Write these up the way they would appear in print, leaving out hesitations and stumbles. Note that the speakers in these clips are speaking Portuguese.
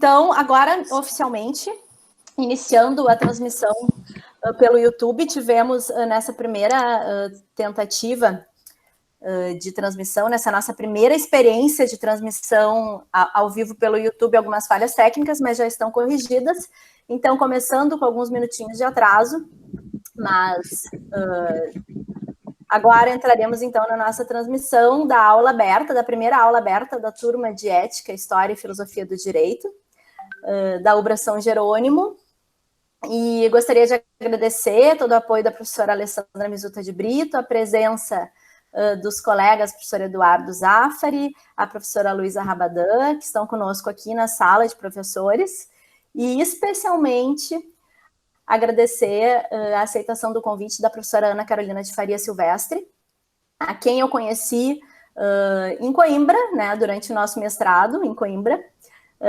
Então, agora, oficialmente, iniciando a transmissão pelo YouTube, tivemos nessa primeira tentativa de transmissão, nessa nossa primeira experiência de transmissão ao vivo pelo YouTube, algumas falhas técnicas, mas já estão corrigidas. Então, começando com alguns minutinhos de atraso, mas agora entraremos, então, na nossa transmissão da aula aberta, da primeira aula aberta da turma de Ética, História e Filosofia do Direito, da UBRA São Jerônimo. E gostaria de agradecer todo o apoio da professora Alessandra Mizuta de Brito, a presença dos colegas, professor Eduardo Zafari, a professora Luísa Rabadan, que estão conosco aqui na sala de professores, e especialmente agradecer a aceitação do convite da professora Ana Carolina de Faria Silvestre, a quem eu conheci em Coimbra, né, durante o nosso mestrado em Coimbra,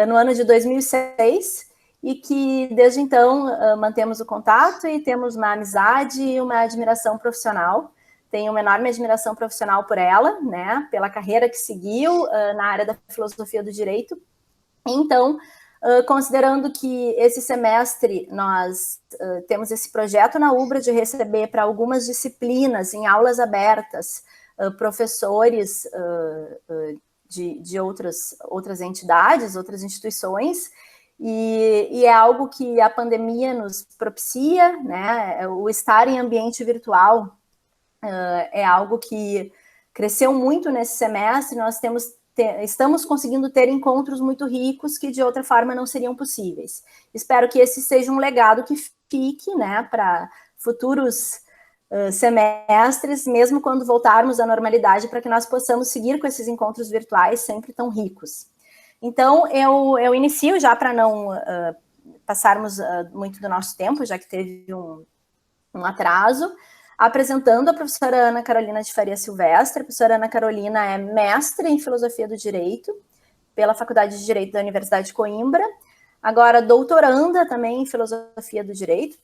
no ano de 2006, e que desde então mantemos o contato e temos uma amizade e uma admiração profissional. Tenho uma enorme admiração profissional por ela, né, pela carreira que seguiu na área da filosofia do direito. Então, considerando que esse semestre nós temos esse projeto na UBRA de receber para algumas disciplinas, em aulas abertas, professores de outras entidades, outras instituições, e é algo que a pandemia nos propicia, né, o estar em ambiente virtual é algo que cresceu muito nesse semestre. Nós estamos conseguindo ter encontros muito ricos que de outra forma não seriam possíveis. Espero que esse seja um legado que fique, né, para futuros semestres, mesmo quando voltarmos à normalidade, para que nós possamos seguir com esses encontros virtuais sempre tão ricos. Então, eu inicio já para não passarmos muito do nosso tempo, já que teve um atraso, apresentando a professora Ana Carolina de Faria Silvestre. A professora Ana Carolina é mestre em Filosofia do Direito pela Faculdade de Direito da Universidade de Coimbra, agora doutoranda também em Filosofia do Direito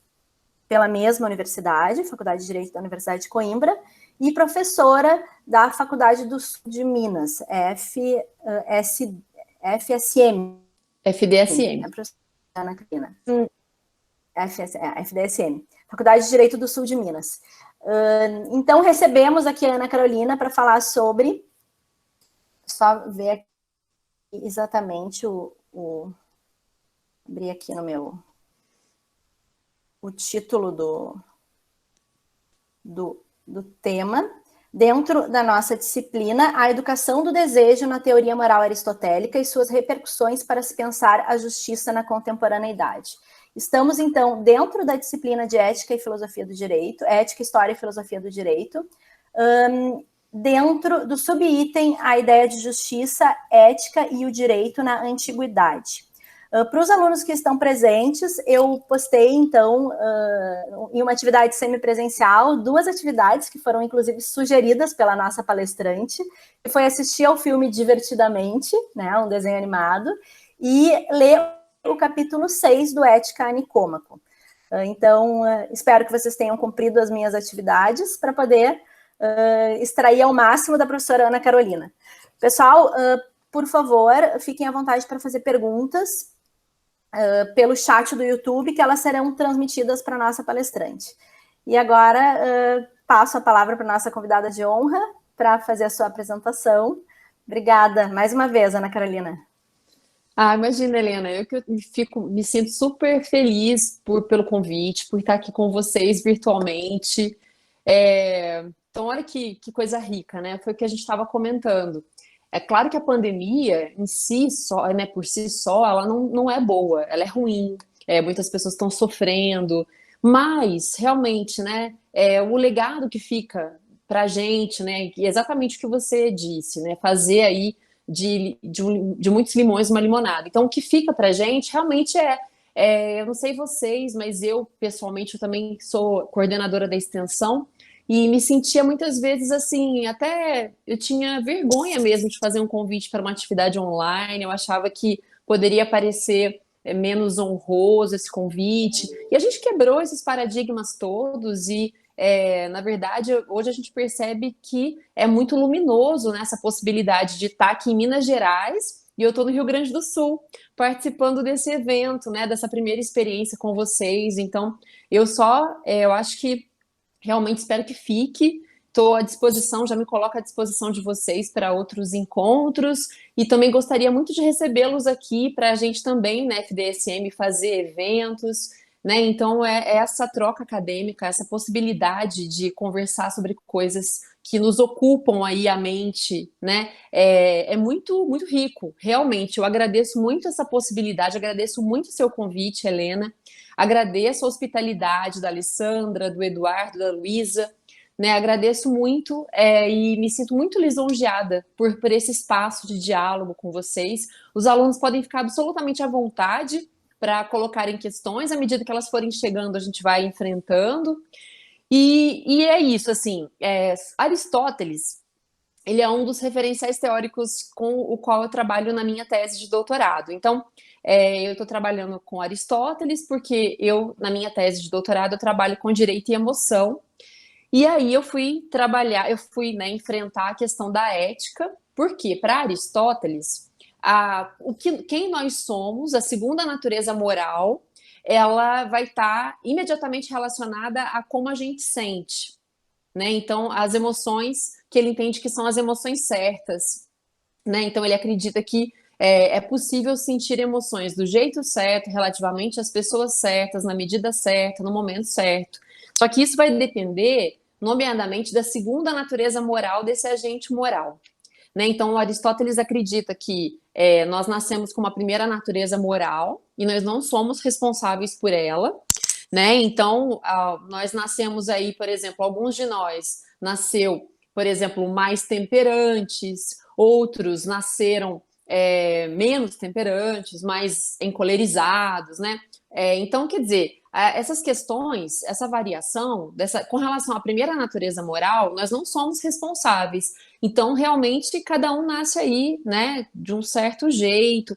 pela mesma universidade, Faculdade de Direito da Universidade de Coimbra, e professora da Faculdade do Sul de Minas, FSM. FDSM. A professora Ana Carolina. FDSM. Faculdade de Direito do Sul de Minas. Então, recebemos aqui a Ana Carolina para falar sobre... Só ver aqui exatamente abrir aqui no meu... o título do tema. Dentro da nossa disciplina, a educação do desejo na teoria moral aristotélica e suas repercussões para se pensar a justiça na contemporaneidade. Estamos, então, dentro da disciplina de Ética e Filosofia do Direito, Ética, História e Filosofia do Direito, dentro do subitem a ideia de justiça, ética e o direito na antiguidade. Para os alunos que estão presentes, eu postei, então, em uma atividade semipresencial, 2 atividades que foram, inclusive, sugeridas pela nossa palestrante, que foi assistir ao filme Divertidamente, né, um desenho animado, e ler o capítulo 6 do Ética Nicômaco. Então, espero que vocês tenham cumprido as minhas atividades para poder extrair ao máximo da professora Ana Carolina. Pessoal, por favor, fiquem à vontade para fazer perguntas pelo chat do YouTube, que elas serão transmitidas para a nossa palestrante. E agora, passo a palavra para a nossa convidada de honra para fazer a sua apresentação. Obrigada mais uma vez, Ana Carolina. Imagina, Helena, eu que me sinto super feliz pelo convite, por estar aqui com vocês virtualmente. Então, olha que coisa rica, né? Foi o que a gente estava comentando. É claro que a pandemia em si, né, por si só, ela não é boa, ela é ruim, muitas pessoas estão sofrendo, mas realmente, né, o legado que fica para a gente, né, exatamente o que você disse, né, fazer aí de muitos limões uma limonada. Então, o que fica para a gente realmente eu não sei vocês, mas eu, pessoalmente, eu também sou coordenadora da extensão, e me sentia muitas vezes assim, até eu tinha vergonha mesmo de fazer um convite para uma atividade online, eu achava que poderia parecer menos honroso esse convite, e a gente quebrou esses paradigmas todos e, na verdade, hoje a gente percebe que é muito luminoso, né, essa possibilidade de estar aqui em Minas Gerais, e eu estou no Rio Grande do Sul, participando desse evento, né, dessa primeira experiência com vocês. Então, eu acho que realmente espero que fique. Estou à disposição, já me coloco à disposição de vocês para outros encontros e também gostaria muito de recebê-los aqui para a gente também, né, FDSM, fazer eventos, né? Então é essa troca acadêmica, essa possibilidade de conversar sobre coisas que nos ocupam aí a mente, né? É muito, muito rico, realmente. Eu agradeço muito essa possibilidade, agradeço muito o seu convite, Helena. Agradeço a hospitalidade da Alessandra, do Eduardo, da Luísa, né? Agradeço muito e me sinto muito lisonjeada por esse espaço de diálogo com vocês. Os alunos podem ficar absolutamente à vontade para colocarem questões, à medida que elas forem chegando, a gente vai enfrentando. E é isso, assim, Aristóteles, ele é um dos referenciais teóricos com o qual eu trabalho na minha tese de doutorado. Então, eu estou trabalhando com Aristóteles porque na minha tese de doutorado, eu trabalho com direito e emoção. E aí eu fui trabalhar, né, enfrentar a questão da ética, porque para Aristóteles, quem nós somos, a segunda natureza moral, ela vai estar imediatamente relacionada a como a gente sente, né? Então, as emoções que ele entende que são as emoções certas, né? Então, ele acredita que é possível sentir emoções do jeito certo, relativamente às pessoas certas, na medida certa, no momento certo. Só que isso vai depender, nomeadamente, da segunda natureza moral desse agente moral. Né? Então, Aristóteles acredita que nós nascemos com uma primeira natureza moral e nós não somos responsáveis por ela. Né? Então, nós nascemos aí, por exemplo, alguns de nós nasceu, por exemplo, mais temperantes, outros nasceram menos temperantes, mais encolerizados, né? Então, quer dizer, essas questões, essa variação, com relação à primeira natureza moral, nós não somos responsáveis. Então, realmente, cada um nasce aí, né, de um certo jeito.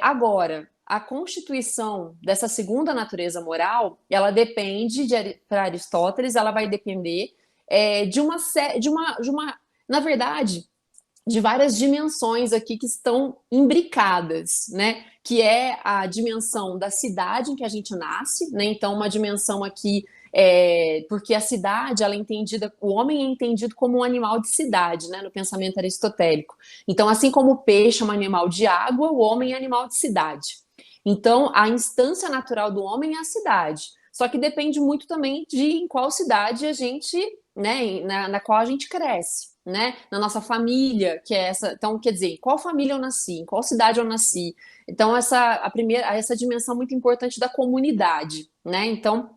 Agora, a constituição dessa segunda natureza moral, ela depende, para Aristóteles, ela vai depender na verdade, de várias dimensões aqui que estão imbricadas, né? Que é a dimensão da cidade em que a gente nasce, né? Então, uma dimensão aqui porque a cidade, ela é entendida, o homem é entendido como um animal de cidade, né? No pensamento aristotélico. Então, assim como o peixe é um animal de água, o homem é animal de cidade. Então, a instância natural do homem é a cidade. Só que depende muito também de em qual cidade a gente, né, na qual a gente cresce, né? Na nossa família, que é essa. Então, quer dizer, em qual família eu nasci, em qual cidade eu nasci. Então, essa dimensão muito importante da comunidade, né? Então,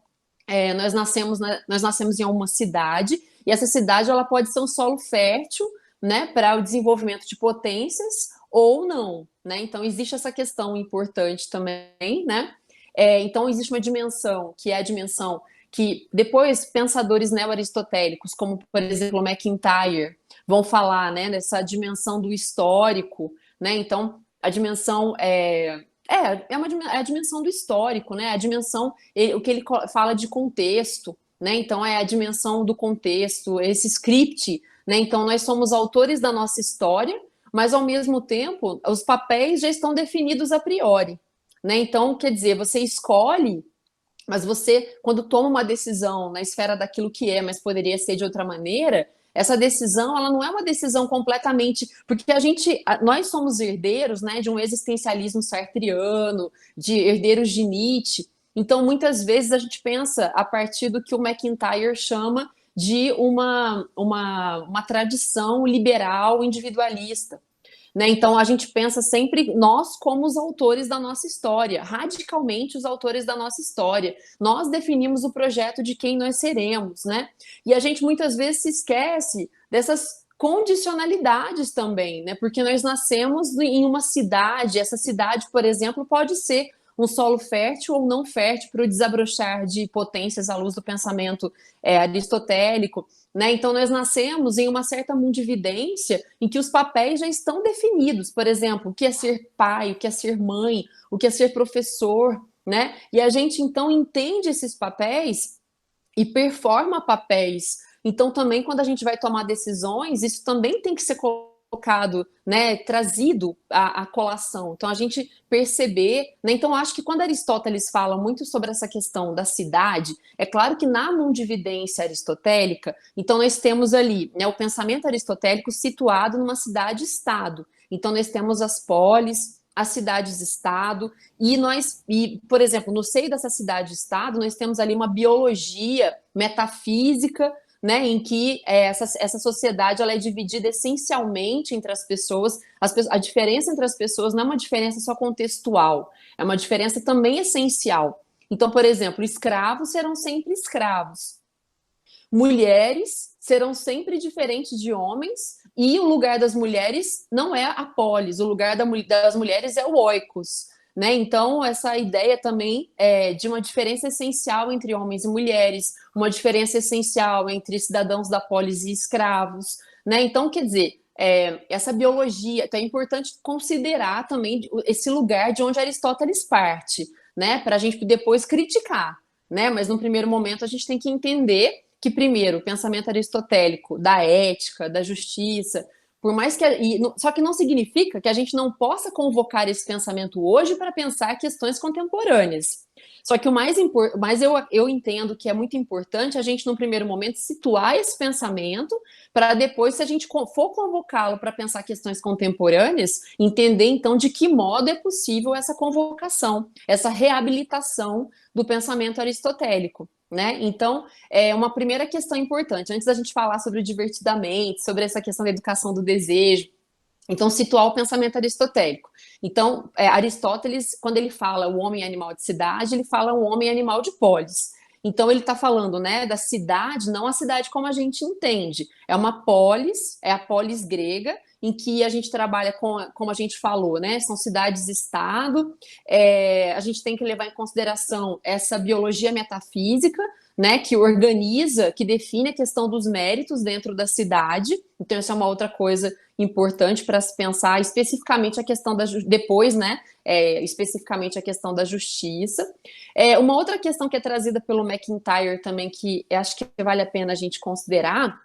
nós nascemos em uma cidade e essa cidade ela pode ser um solo fértil, né, para o desenvolvimento de potências ou não, né? Então existe essa questão importante também, né? Então existe uma dimensão que é a dimensão que depois pensadores neo-aristotélicos, como por exemplo MacIntyre, vão falar, né, dessa dimensão do histórico, né? Então a dimensão é a dimensão do histórico, né? A dimensão, o que ele fala de contexto, né? Então é a dimensão do contexto, esse script, né? Então nós somos autores da nossa história, mas ao mesmo tempo os papéis já estão definidos a priori, né? Então, quer dizer, você escolhe, mas você, quando toma uma decisão na esfera daquilo que é, mas poderia ser de outra maneira, essa decisão, ela não é uma decisão completamente, porque nós somos herdeiros, né, de um existencialismo sartreano, de herdeiros de Nietzsche. Então, muitas vezes a gente pensa a partir do que o MacIntyre chama de uma tradição liberal individualista. Né? Então a gente pensa sempre nós como os autores da nossa história, radicalmente os autores da nossa história. Nós definimos o projeto de quem nós seremos, né? E a gente muitas vezes se esquece dessas condicionalidades também, né? Porque nós nascemos em uma cidade, essa cidade, por exemplo, pode ser um solo fértil ou não fértil para o desabrochar de potências à luz do pensamento aristotélico. Né? Então, nós nascemos em uma certa mundividência em que os papéis já estão definidos. Por exemplo, o que é ser pai, o que é ser mãe, o que é ser professor. Né? E a gente, então, entende esses papéis e performa papéis. Então, também, quando a gente vai tomar decisões, isso também tem que ser colocado colocado, né, trazido à colação. Então, a gente perceber, né? Então, acho que quando Aristóteles fala muito sobre essa questão da cidade, é claro que na mundividência aristotélica, então nós temos ali, né, o pensamento aristotélico situado numa cidade-estado. Então, nós temos as polis, as cidades-estado, e, por exemplo, no seio dessa cidade-estado, nós temos ali uma biologia metafísica, né, em que essa sociedade ela é dividida essencialmente entre as pessoas. A diferença entre as pessoas não é uma diferença só contextual, é uma diferença também essencial. Então, por exemplo, escravos serão sempre escravos, mulheres serão sempre diferentes de homens, e o lugar das mulheres não é a polis, o lugar das mulheres é o oikos. Né? Então, essa ideia também de uma diferença essencial entre homens e mulheres, uma diferença essencial entre cidadãos da polis e escravos. Né? Então, quer dizer, essa biologia, então é importante considerar também esse lugar de onde Aristóteles parte, né? Para a gente depois criticar. Né? Mas, no primeiro momento, a gente tem que entender que, primeiro, o pensamento aristotélico da ética, da justiça, por mais que. Só que não significa que a gente não possa convocar esse pensamento hoje para pensar questões contemporâneas. Só que o mais importante, mas eu entendo que é muito importante a gente, no primeiro momento, situar esse pensamento, para depois, se a gente for convocá-lo para pensar questões contemporâneas, entender então de que modo é possível essa convocação, essa reabilitação do pensamento aristotélico. Né? Então, é uma primeira questão importante, antes da gente falar sobre o divertidamente, sobre essa questão da educação do desejo, então, situar o pensamento aristotélico. Então, Aristóteles, quando ele fala o homem animal de cidade, ele fala o homem animal de polis. Então, ele está falando, né, da cidade, não a cidade como a gente entende. É uma polis, é a polis grega, em que a gente trabalha com, como a gente falou, né, são cidades-estado. A gente tem que levar em consideração essa biologia metafísica, né, que organiza, que define a questão dos méritos dentro da cidade. Então, essa é uma outra coisa importante para se pensar especificamente a questão depois, né, especificamente a questão da justiça. Uma outra questão que é trazida pelo MacIntyre também, que acho que vale a pena a gente considerar,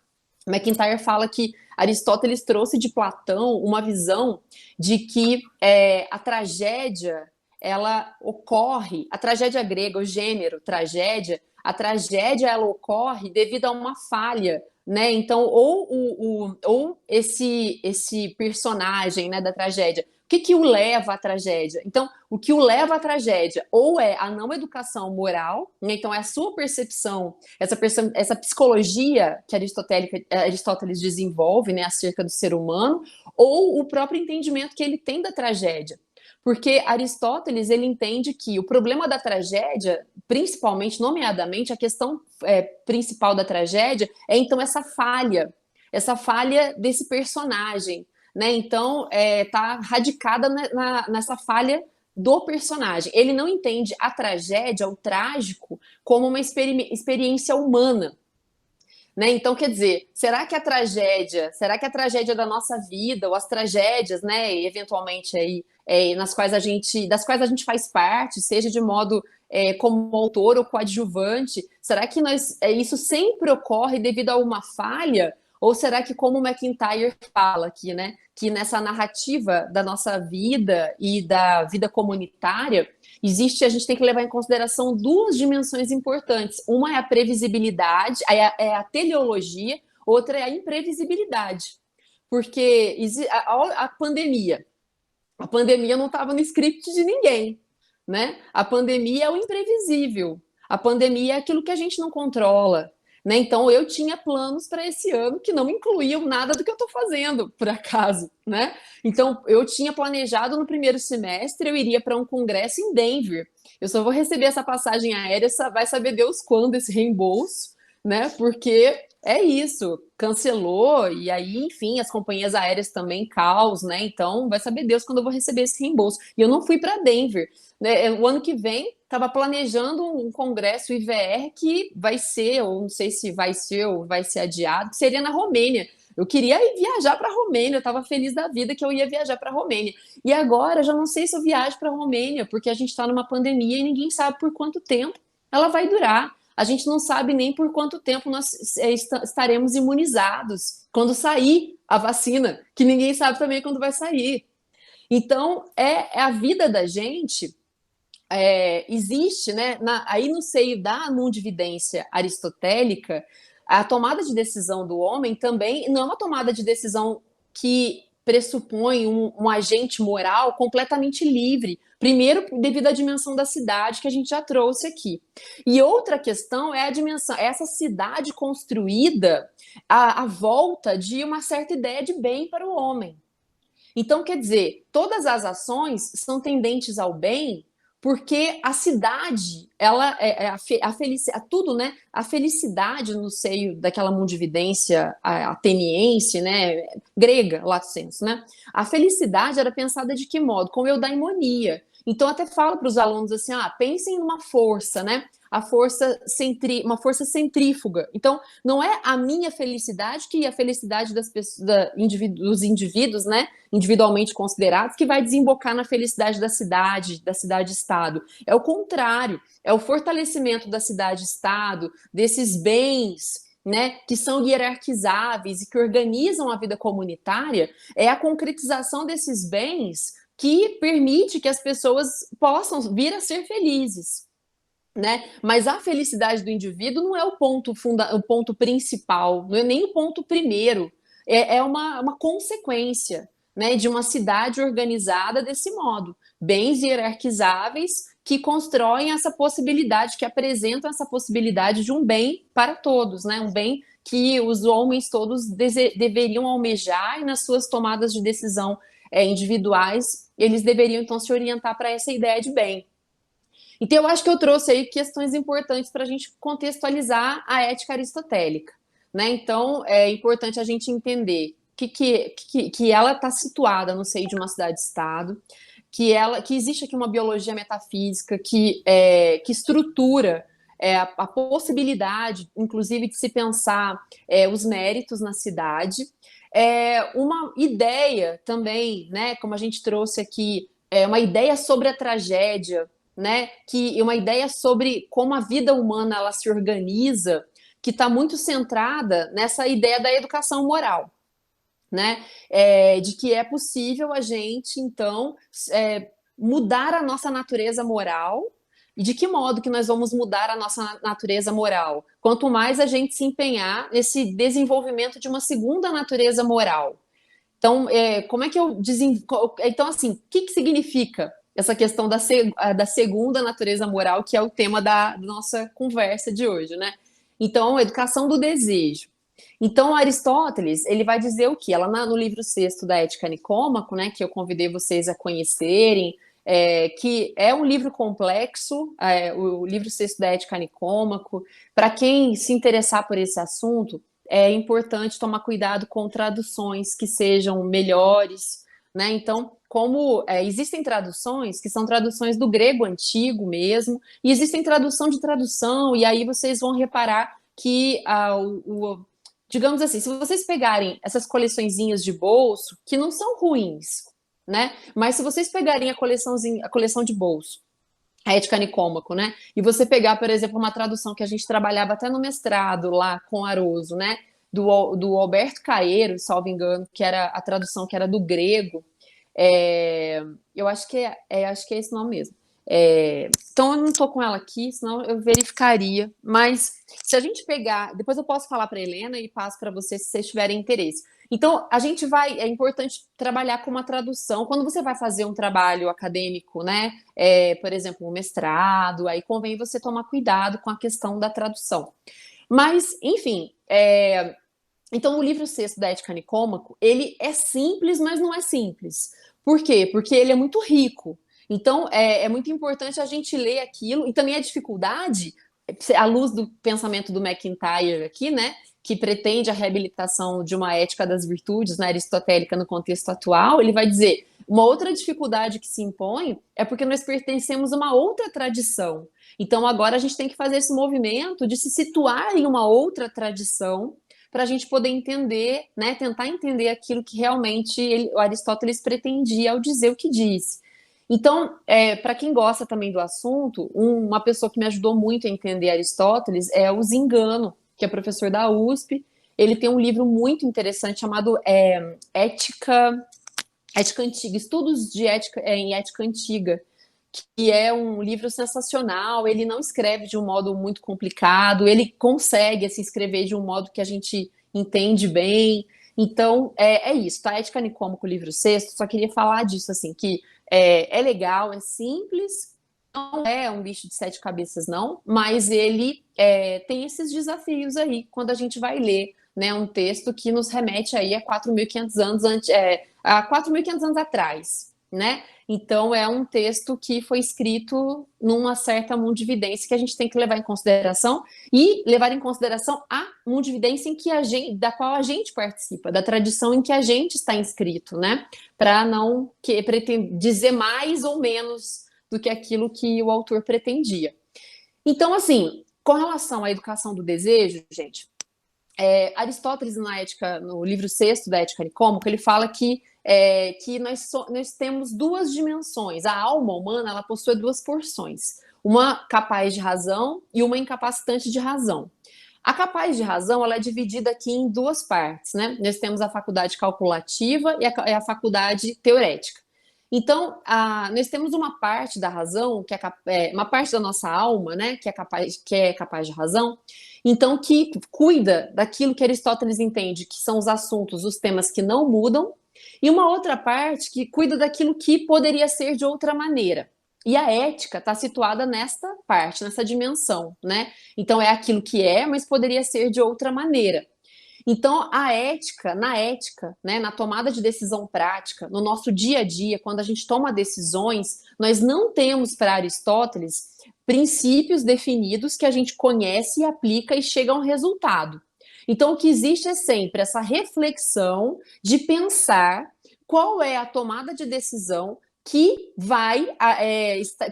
MacIntyre fala que Aristóteles trouxe de Platão uma visão de que a tragédia, ela ocorre, a tragédia grega, o gênero tragédia, a tragédia ela ocorre devido a uma falha, né? Então, ou esse personagem, né, da tragédia, o que o leva à tragédia? Então, o que o leva à tragédia ou é a não educação moral, né? Então é a sua percepção, essa psicologia que Aristóteles desenvolve, né, acerca do ser humano, ou o próprio entendimento que ele tem da tragédia. Porque Aristóteles ele entende que o problema da tragédia, principalmente, nomeadamente, a questão principal da tragédia é então essa falha desse personagem, né? Então está radicada nessa falha do personagem. Ele não entende a tragédia, o trágico, como uma experiência humana. Né? Então, quer dizer, será que a tragédia da nossa vida, ou as tragédias, né, eventualmente aí, das quais a gente faz parte, seja de modo como autor ou coadjuvante, será que isso sempre ocorre devido a uma falha? Ou será que, como o MacIntyre fala aqui, né, que nessa narrativa da nossa vida e da vida comunitária, a gente tem que levar em consideração duas dimensões importantes. Uma é a previsibilidade, é a teleologia, outra é a imprevisibilidade. Porque a pandemia não estava no script de ninguém, né? A pandemia é o imprevisível. A pandemia é aquilo que a gente não controla. Né? Então, eu tinha planos para esse ano que não incluíam nada do que eu estou fazendo, por acaso. Né? Então, eu tinha planejado no primeiro semestre, eu iria para um congresso em Denver. Eu só vou receber essa passagem aérea, vai saber Deus quando esse reembolso, né? Porque é isso, cancelou, e aí, enfim, as companhias aéreas também, caos, né? Então, vai saber Deus quando eu vou receber esse reembolso. E eu não fui para Denver. Né? O ano que vem, estava planejando um congresso IVR que vai ser, ou não sei se vai ser ou vai ser adiado, que seria na Romênia. Eu queria viajar para a Romênia, eu estava feliz da vida que eu ia viajar para a Romênia. E agora, já não sei se eu viajo para a Romênia, porque a gente está numa pandemia e ninguém sabe por quanto tempo ela vai durar. A gente não sabe nem por quanto tempo nós estaremos imunizados quando sair a vacina, que ninguém sabe também quando vai sair. Então, é a vida da gente. Existe, né, aí no seio da mundividência aristotélica, a tomada de decisão do homem também não é uma tomada de decisão que pressupõe um agente moral completamente livre. Primeiro, devido à dimensão da cidade que a gente já trouxe aqui. E outra questão é a dimensão, essa cidade construída à volta de uma certa ideia de bem para o homem. Então, quer dizer, todas as ações são tendentes ao bem, porque a cidade, ela tudo, né? A felicidade no seio daquela mundividência ateniense, né? Grega, lato sensu, né? A felicidade era pensada de que modo? Como eudaimonia. Então, até falo para os alunos assim: pensem numa força, né? Uma força centrífuga. Então, não é a minha felicidade que a felicidade dos indivíduos, né? Individualmente considerados, que vai desembocar na felicidade da cidade-estado. É o contrário, é o fortalecimento da cidade-estado, desses bens, né, que são hierarquizáveis e que organizam a vida comunitária, é a concretização desses bens que permite que as pessoas possam vir a ser felizes. Né? Mas a felicidade do indivíduo não é o ponto principal, não é nem o ponto primeiro, é uma consequência, né, de uma cidade organizada desse modo, bens hierarquizáveis que constroem essa possibilidade, que apresentam essa possibilidade de um bem para todos, né, um bem que os homens todos deveriam almejar, e nas suas tomadas de decisão individuais, eles deveriam então se orientar para essa ideia de bem. Então, eu acho que eu trouxe aí questões importantes para a gente contextualizar a ética aristotélica, né? Então, é importante a gente entender que ela está situada no seio de uma cidade-estado, que existe aqui uma biologia metafísica que estrutura a possibilidade, inclusive, de se pensar os méritos na cidade. Uma ideia também, né? Como a gente trouxe aqui, uma ideia sobre a tragédia, né? Uma ideia sobre como a vida humana ela se organiza, que está muito centrada nessa ideia da educação moral, né? De que é possível a gente, então, mudar a nossa natureza moral. E de que modo que nós vamos mudar a nossa natureza moral? Quanto mais a gente se empenhar nesse desenvolvimento de uma segunda natureza moral. Então, como é que eu desenvolvo? Então, assim, o que significa essa questão da segunda natureza moral, que é o tema da nossa conversa de hoje, né? Então, educação do desejo. Então, Aristóteles, ele vai dizer o quê? Ela no livro sexto da Ética Nicômaco, né, que eu convidei vocês a conhecerem, que é um livro complexo, o livro sexto da Ética Nicômaco. Para quem se interessar por esse assunto, é importante tomar cuidado com traduções que sejam melhores, né? Então, como existem traduções que são traduções do grego antigo mesmo, e existem tradução de tradução, e aí vocês vão reparar que digamos assim, se vocês pegarem essas coleçõezinhas de bolso, que não são ruins, né? Mas se vocês pegarem a coleção de bolso, a Ética Nicômaco, né? E você pegar, por exemplo, uma tradução que a gente trabalhava até no mestrado lá com Aroso, né? Do Alberto Caeiro, salvo engano, que era a tradução que era do grego. Eu acho que acho que é esse nome mesmo. Então eu não estou com ela aqui, senão eu verificaria. Mas se a gente pegar, depois eu posso falar para a Helena e passo para vocês se vocês tiverem interesse. Então é importante trabalhar com uma tradução. Quando você vai fazer um trabalho acadêmico, né? Por exemplo, um mestrado, aí convém você tomar cuidado com a questão da tradução. Mas, enfim, então o livro sexto da Ética Nicômaco, ele é simples, mas não é simples. Por quê? Porque ele é muito rico. Então, é muito importante a gente ler aquilo, e também a dificuldade, à luz do pensamento do MacIntyre aqui, né, que pretende a reabilitação de uma ética das virtudes, né, aristotélica no contexto atual, ele vai dizer, uma outra dificuldade que se impõe é porque nós pertencemos a uma outra tradição. Então, agora a gente tem que fazer esse movimento de se situar em uma outra tradição, para a gente poder entender, né, tentar entender aquilo que realmente o Aristóteles pretendia ao dizer o que disse. Então, para quem gosta também do assunto, uma pessoa que me ajudou muito a entender Aristóteles é o Zingano, que é professor da USP. Ele tem um livro muito interessante chamado Ética Antiga, Estudos de Ética em Ética Antiga, que é um livro sensacional. Ele não escreve de um modo muito complicado, ele consegue assim, escrever de um modo que a gente entende bem. Então, é isso, tá? Ética Nicômaco, livro sexto, só queria falar disso, assim, que é legal, é simples, não é um bicho de sete cabeças, não, mas ele tem esses desafios aí, quando a gente vai ler, né, um texto que nos remete aí a 4.500 anos antes, a 4.500 anos atrás, né? Então, é um texto que foi escrito numa certa mundividência que a gente tem que levar em consideração e levar em consideração a mundividência em que da qual a gente participa, da tradição em que a gente está inscrito, né? Para não dizer mais ou menos do que aquilo que o autor pretendia. Então, assim, com relação à educação do desejo, gente, Aristóteles, no livro sexto da Ética Nicômaco, ele fala que nós temos duas dimensões. A alma humana ela possui duas porções, uma capaz de razão e uma incapacitante de razão. A capaz de razão ela é dividida aqui em duas partes, né? Nós temos a faculdade calculativa e a faculdade teorética. Então, nós temos uma parte da razão, que uma parte da nossa alma, né, que é capaz de razão, então que cuida daquilo que Aristóteles entende que são os assuntos, os temas que não mudam, e uma outra parte que cuida daquilo que poderia ser de outra maneira. E a ética está situada nesta parte, nessa dimensão, né? Então é aquilo que é, mas poderia ser de outra maneira. Então, na ética, né, na tomada de decisão prática, no nosso dia a dia, quando a gente toma decisões, nós não temos para Aristóteles princípios definidos que a gente conhece e aplica e chega a um resultado. Então, o que existe é sempre essa reflexão de pensar qual é a tomada de decisão que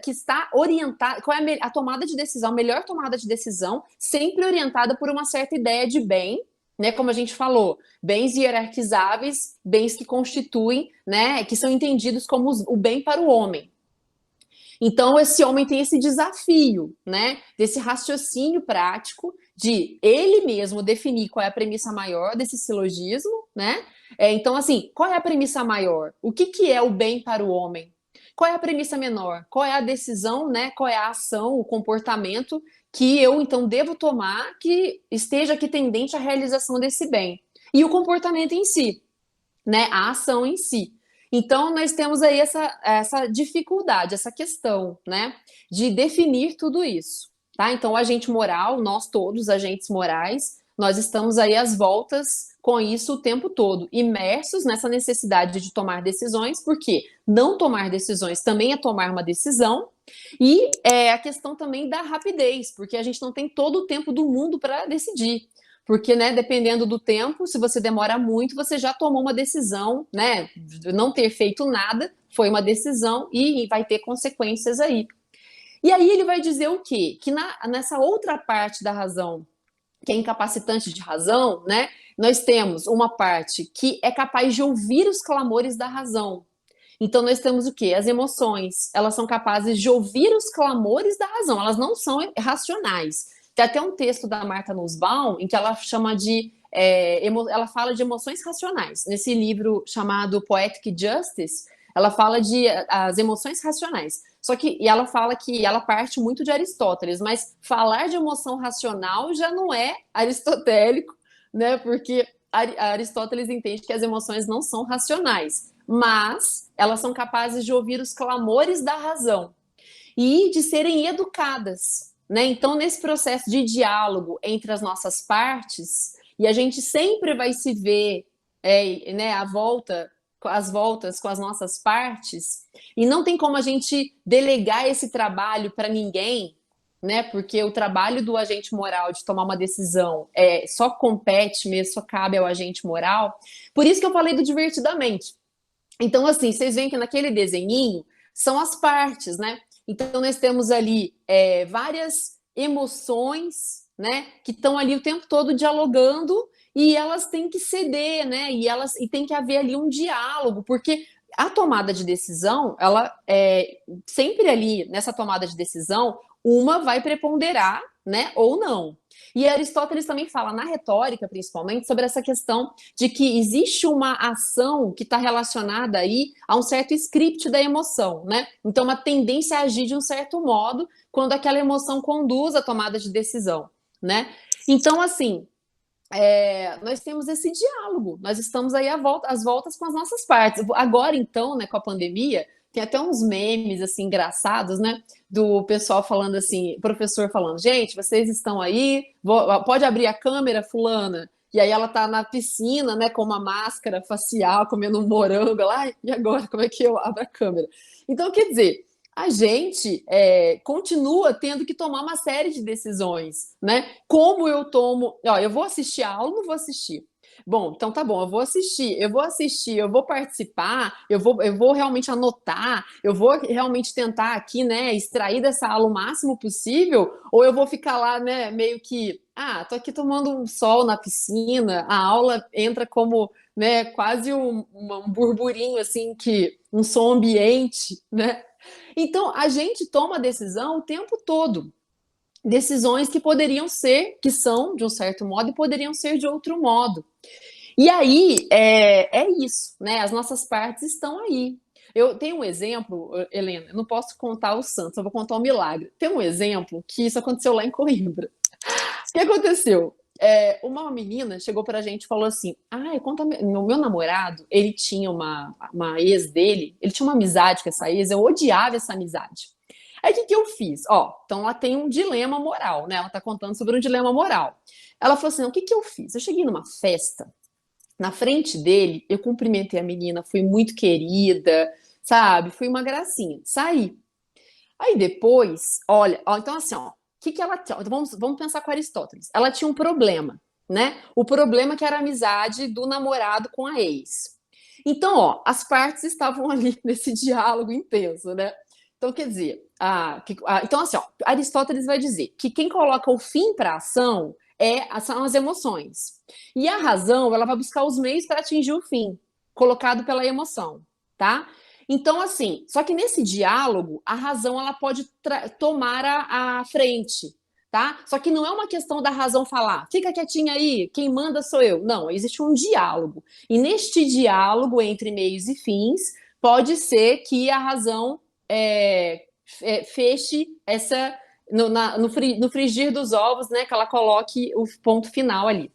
que está orientada, qual é a tomada de decisão, a melhor tomada de decisão, sempre orientada por uma certa ideia de bem, né, como a gente falou, bens hierarquizáveis, bens que constituem, né, que são entendidos como o bem para o homem. Então, esse homem tem esse desafio, né, desse raciocínio prático de ele mesmo definir qual é a premissa maior desse silogismo, né? Então, assim, qual é a premissa maior? O que é o bem para o homem? Qual é a premissa menor? Qual é a decisão, né? Qual é a ação, o comportamento que eu, então, devo tomar que esteja aqui tendente à realização desse bem? E o comportamento em si, né? A ação em si. Então, nós temos aí essa dificuldade, essa questão, né? De definir tudo isso, tá? Então, o agente moral, nós todos, agentes morais, nós estamos aí às voltas com isso o tempo todo, imersos nessa necessidade de tomar decisões, porque não tomar decisões também é tomar uma decisão, e a questão também da rapidez, porque a gente não tem todo o tempo do mundo para decidir. Porque, né, dependendo do tempo, se você demora muito, você já tomou uma decisão, né? Não ter feito nada foi uma decisão e vai ter consequências aí. E aí ele vai dizer o quê? Que nessa outra parte da razão, que é incapacitante de razão, né? Nós temos uma parte que é capaz de ouvir os clamores da razão. Então nós temos o quê? As emoções, elas são capazes de ouvir os clamores da razão, elas não são racionais. Tem até um texto da Martha Nussbaum em que ela chama ela fala de emoções racionais. Nesse livro chamado Poetic Justice, ela fala de as emoções racionais. E ela fala que ela parte muito de Aristóteles, mas falar de emoção racional já não é aristotélico, né? Porque Aristóteles entende que as emoções não são racionais, mas elas são capazes de ouvir os clamores da razão e de serem educadas, né? Então, nesse processo de diálogo entre as nossas partes, e a gente sempre vai se ver, né, às voltas com as nossas partes, e não tem como a gente delegar esse trabalho para ninguém, né? Porque o trabalho do agente moral de tomar uma decisão só compete mesmo, só cabe ao agente moral. Por isso que eu falei do divertidamente. Então, assim, vocês veem que naquele desenhinho são as partes, né? Então, nós temos ali várias emoções, né? Que estão ali o tempo todo dialogando e elas têm que ceder, né? E tem que haver ali um diálogo, porque a tomada de decisão, ela é sempre ali nessa tomada de decisão, uma vai preponderar, né, ou não. E Aristóteles também fala na retórica, principalmente, sobre essa questão de que existe uma ação que está relacionada aí a um certo script da emoção, né? Então, uma tendência a agir de um certo modo quando aquela emoção conduz à tomada de decisão, né? Então, assim, nós temos esse diálogo, nós estamos aí às voltas com as nossas partes. Agora, então, né, com a pandemia, tem até uns memes, assim, engraçados, né, do pessoal falando assim, professor falando, gente, vocês estão aí, pode abrir a câmera, fulana? E aí ela tá na piscina, né, com uma máscara facial, comendo um morango lá, e agora, como é que eu abro a câmera? Então, quer dizer, a gente continua tendo que tomar uma série de decisões, né? Como eu tomo, ó, eu vou assistir a aula ou não vou assistir? Bom, então tá bom, eu vou participar, eu vou realmente anotar, eu vou realmente tentar aqui, né, extrair dessa aula o máximo possível, ou eu vou ficar lá, né, meio que, tô aqui tomando um sol na piscina, a aula entra como, né, quase um burburinho, assim, um som ambiente, né? Então, a gente toma decisão o tempo todo. Decisões que poderiam ser, que são de um certo modo e poderiam ser de outro modo. E aí, é isso, né? As nossas partes estão aí. Eu tenho um exemplo, Helena, eu não posso contar o santo, eu vou contar o milagre. Tem um exemplo que isso aconteceu lá em Coimbra. O que aconteceu? Uma menina chegou pra gente e falou assim: conta, meu namorado, ele tinha uma ex dele, ele tinha uma amizade com essa ex, eu odiava essa amizade. Aí o que eu fiz? Ó, então ela tem um dilema moral, né? Ela tá contando sobre um dilema moral. Ela falou assim: o que eu fiz? Eu cheguei numa festa, na frente dele, eu cumprimentei a menina, fui muito querida, sabe? Fui uma gracinha. Saí. Aí depois, olha, ó, então assim, ó, que ela tinha? Vamos pensar com Aristóteles. Ela tinha um problema, né? O problema que era a amizade do namorado com a ex. Então, ó, as partes estavam ali nesse diálogo intenso, né? Então, quer dizer, então assim, ó, Aristóteles vai dizer que quem coloca o fim para a ação são as emoções. E a razão, ela vai buscar os meios para atingir o fim, colocado pela emoção, tá? Então, assim, só que nesse diálogo, a razão ela pode tomar a frente, tá? Só que não é uma questão da razão falar, fica quietinha aí, quem manda sou eu. Não, existe um diálogo. E neste diálogo entre meios e fins, pode ser que a razão feche essa no frigir dos ovos, né? Que ela coloque o ponto final ali.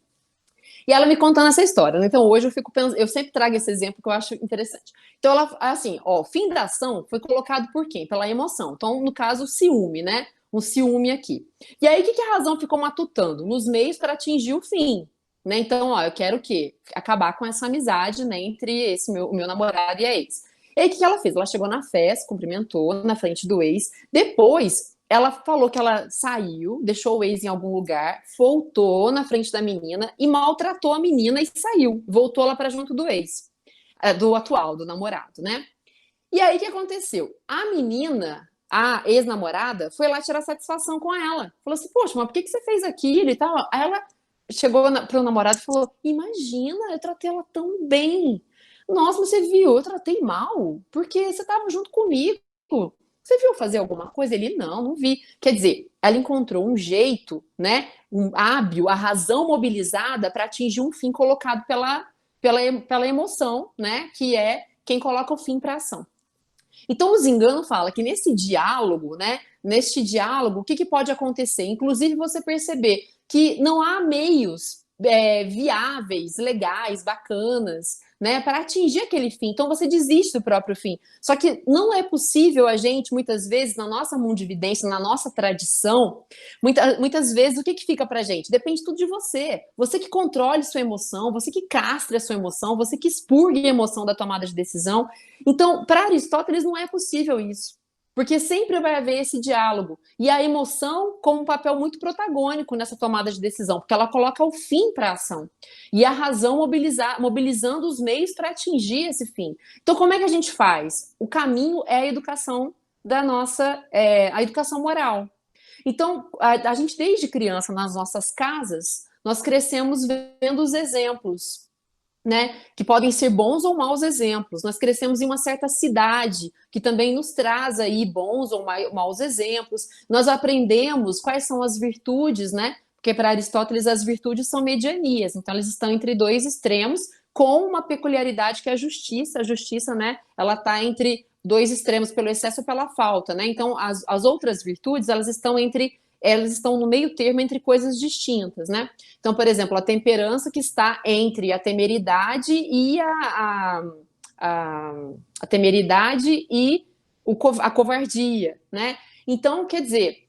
E ela me contando essa história, né? Então hoje eu fico pensando, eu sempre trago esse exemplo que eu acho interessante. Então ela, assim, ó, fim da ação foi colocado por quem? Pela emoção. Então, no caso, o ciúme, né? Um ciúme aqui. E aí, o que a razão ficou matutando? Nos meios para atingir o fim. Né? Então, ó, eu quero o quê? Acabar com essa amizade, né, entre o meu namorado e a ex. E aí, o que ela fez? Ela chegou na festa, cumprimentou na frente do ex. Depois, ela falou que ela saiu, deixou o ex em algum lugar, voltou na frente da menina e maltratou a menina e saiu. Voltou lá para junto do ex, do atual, do namorado, né? E aí o que aconteceu? A menina, a ex-namorada, foi lá tirar satisfação com ela. Falou assim: poxa, mas por que você fez aquilo e tal? Aí ela chegou pro namorado e falou: imagina, eu tratei ela tão bem. Nossa, você viu, eu tratei mal, porque você estava junto comigo. Você viu fazer alguma coisa? Ele, não vi. Quer dizer, ela encontrou um jeito, né, um hábil, a razão mobilizada para atingir um fim colocado pela emoção, né, que é quem coloca o fim para a ação. Então, o Zingano fala que nesse diálogo, né, neste diálogo, o que pode acontecer? Inclusive, você perceber que não há meios viáveis, legais, bacanas, né, para atingir aquele fim. Então você desiste do próprio fim. Só que não é possível a gente, muitas vezes, na nossa mundividência, na nossa tradição, muitas vezes, o que fica pra gente? Depende tudo de você. Você que controle sua emoção, você que castre a sua emoção, você que expurgue a emoção da tomada de decisão. Então, para Aristóteles, não é possível isso. Porque sempre vai haver esse diálogo. E a emoção como um papel muito protagônico nessa tomada de decisão, porque ela coloca o fim para a ação. E a razão mobilizando os meios para atingir esse fim. Então, como é que a gente faz? O caminho é a educação a educação moral. Então, a gente, desde criança, nas nossas casas, nós crescemos vendo os exemplos. né, que podem ser bons ou maus exemplos. Nós crescemos em uma certa cidade, que também nos traz aí bons ou maus exemplos. Nós aprendemos quais são as virtudes, né? Porque para Aristóteles as virtudes são medianias, então elas estão entre dois extremos, com uma peculiaridade que é a justiça. A justiça, né, ela está entre dois extremos, pelo excesso e pela falta, né? Então as outras virtudes, elas estão no meio termo entre coisas distintas, né? Então, por exemplo, a temperança que está entre a temeridade e a, a temeridade e a covardia, né? Então, quer dizer,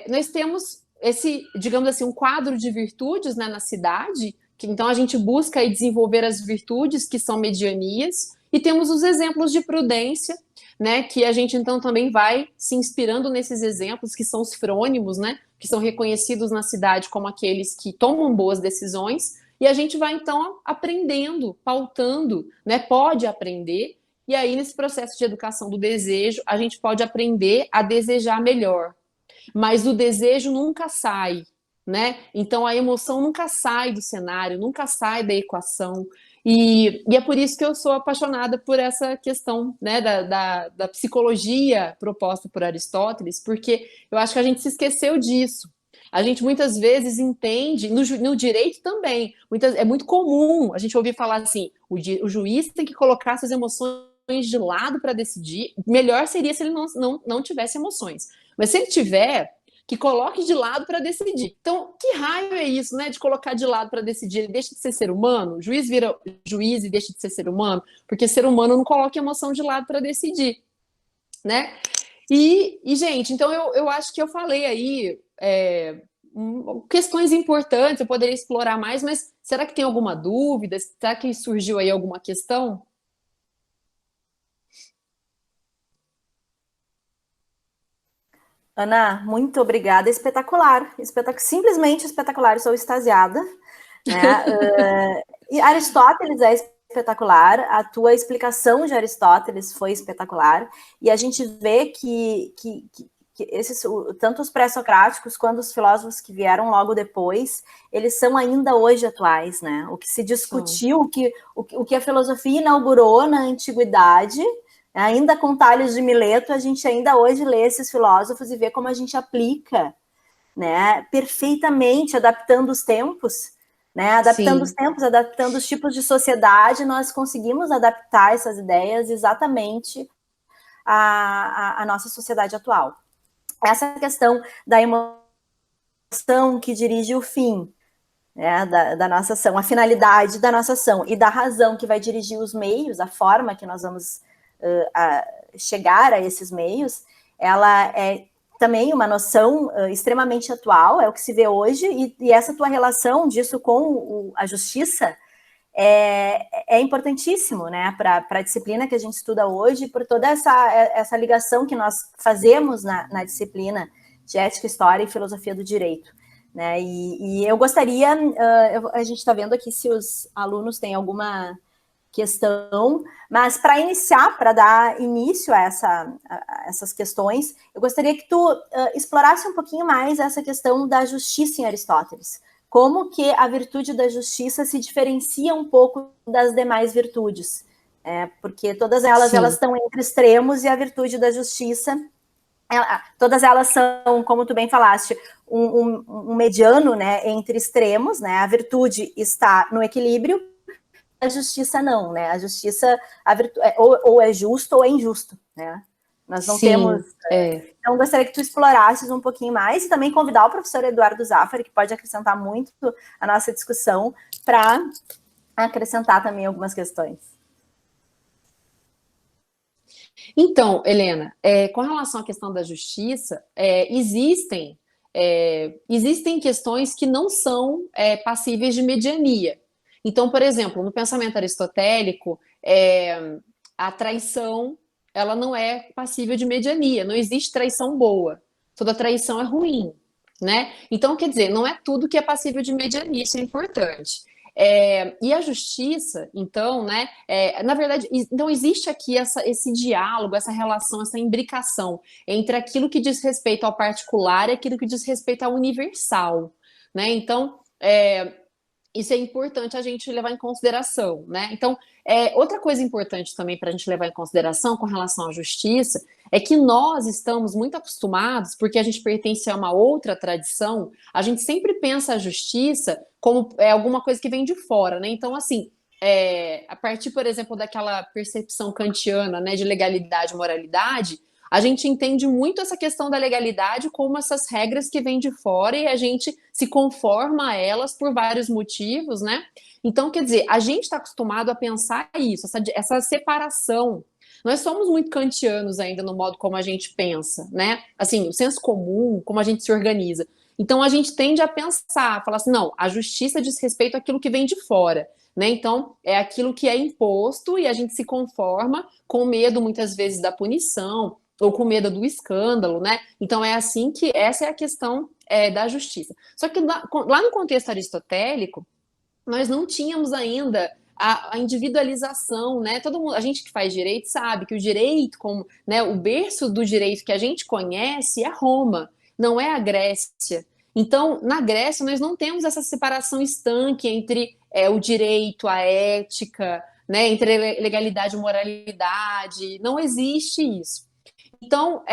nós temos esse, digamos assim, um quadro de virtudes, né, na cidade, que então a gente busca aí desenvolver as virtudes que são medianias, e temos os exemplos de prudência, né, que a gente então também vai se inspirando nesses exemplos, que são os frônimos, né, que são reconhecidos na cidade como aqueles que tomam boas decisões, e a gente vai então aprendendo, pautando, né, pode aprender, e aí nesse processo de educação do desejo, a gente pode aprender a desejar melhor, mas o desejo nunca sai, né? Então a emoção nunca sai do cenário, nunca sai da equação. E é por isso que eu sou apaixonada por essa questão, né, da psicologia proposta por Aristóteles, porque eu acho que a gente se esqueceu disso. A gente muitas vezes entende, no direito também, é muito comum a gente ouvir falar assim: o juiz tem que colocar suas emoções de lado para decidir. Melhor seria se ele não tivesse emoções. Mas se ele tiver, que coloque de lado para decidir. Então, que raio é isso, né? De colocar de lado para decidir? Ele deixa de ser ser humano? O juiz vira juiz e deixa de ser ser humano? Porque ser humano não coloca emoção de lado para decidir, né? Gente, então eu acho que eu falei aí questões importantes, eu poderia explorar mais, mas será que tem alguma dúvida? Será que surgiu aí alguma questão? Ana, muito obrigada. Espetacular, simplesmente espetacular. Estou extasiada, né? E Aristóteles é espetacular. A tua explicação de Aristóteles foi espetacular. E a gente vê que esses, tanto os pré-socráticos quanto os filósofos que vieram logo depois, eles são ainda hoje atuais, né? O que se discutiu, o que a filosofia inaugurou na antiguidade. Ainda com Tales de Mileto, a gente ainda hoje lê esses filósofos e vê como a gente aplica, né, perfeitamente, adaptando os tempos, né, adaptando os tempos, adaptando os tipos de sociedade, nós conseguimos adaptar essas ideias exatamente à nossa sociedade atual. Essa questão da emoção que dirige o fim, né, da nossa ação, a finalidade da nossa ação, e da razão que vai dirigir os meios, a forma que nós vamos a chegar a esses meios, ela é também uma noção extremamente atual, é o que se vê hoje, e essa tua relação disso com a justiça é importantíssimo, né, para a disciplina que a gente estuda hoje, por toda essa ligação que nós fazemos na disciplina de ética, história e filosofia do direito. Né, e eu gostaria, a gente está vendo aqui se os alunos têm alguma questão, mas para iniciar, para dar início a essas questões, eu gostaria que tu explorasse um pouquinho mais essa questão da justiça em Aristóteles. Como que a virtude da justiça se diferencia um pouco das demais virtudes, porque todas elas estão entre extremos, e a virtude da justiça, todas elas são, como tu bem falaste, um mediano, né, entre extremos, né? A virtude está no equilíbrio, a justiça não, né? A justiça, ou é justo ou é injusto, né? Nós não temos... Então, gostaria que tu explorasses um pouquinho mais, e também convidar o professor Eduardo Zaffari, que pode acrescentar muito a nossa discussão, para acrescentar também algumas questões. Então, Helena, com relação à questão da justiça, existem questões que não são passíveis de mediania. Então, por exemplo, no pensamento aristotélico, a traição, ela não é passível de mediania, não existe traição boa, toda traição é ruim, né? Então, quer dizer, não é tudo que é passível de mediania, isso é importante. E a justiça, então, né, na verdade, então existe aqui esse diálogo, essa relação, essa imbricação entre aquilo que diz respeito ao particular e aquilo que diz respeito ao universal, né? Então, isso é importante a gente levar em consideração, né? Então, outra coisa importante também para a gente levar em consideração com relação à justiça é que nós estamos muito acostumados, porque a gente pertence a uma outra tradição, a gente sempre pensa a justiça como alguma coisa que vem de fora, né? Então, assim, a partir, por exemplo, daquela percepção kantiana, né, de legalidade e moralidade, a gente entende muito essa questão da legalidade como essas regras que vêm de fora e a gente se conforma a elas por vários motivos, né? Então, quer dizer, a gente está acostumado a pensar isso, essa separação. Nós somos muito kantianos ainda no modo como a gente pensa, né? Assim, o senso comum, como a gente se organiza. Então, a gente tende a pensar, falar assim, não, a justiça diz respeito àquilo que vem de fora. Né? Então, é aquilo que é imposto e a gente se conforma com medo, muitas vezes, da punição, ou com medo do escândalo, né? Então é assim que essa é a questão da justiça. Só que lá no contexto aristotélico, nós não tínhamos ainda a individualização, né? Todo mundo, a gente que faz direito sabe que o direito, como, né, o berço do direito que a gente conhece é Roma, não é a Grécia. Então, na Grécia, nós não temos essa separação estanque entre o direito, a ética, né, entre legalidade e moralidade. Não existe isso. Então,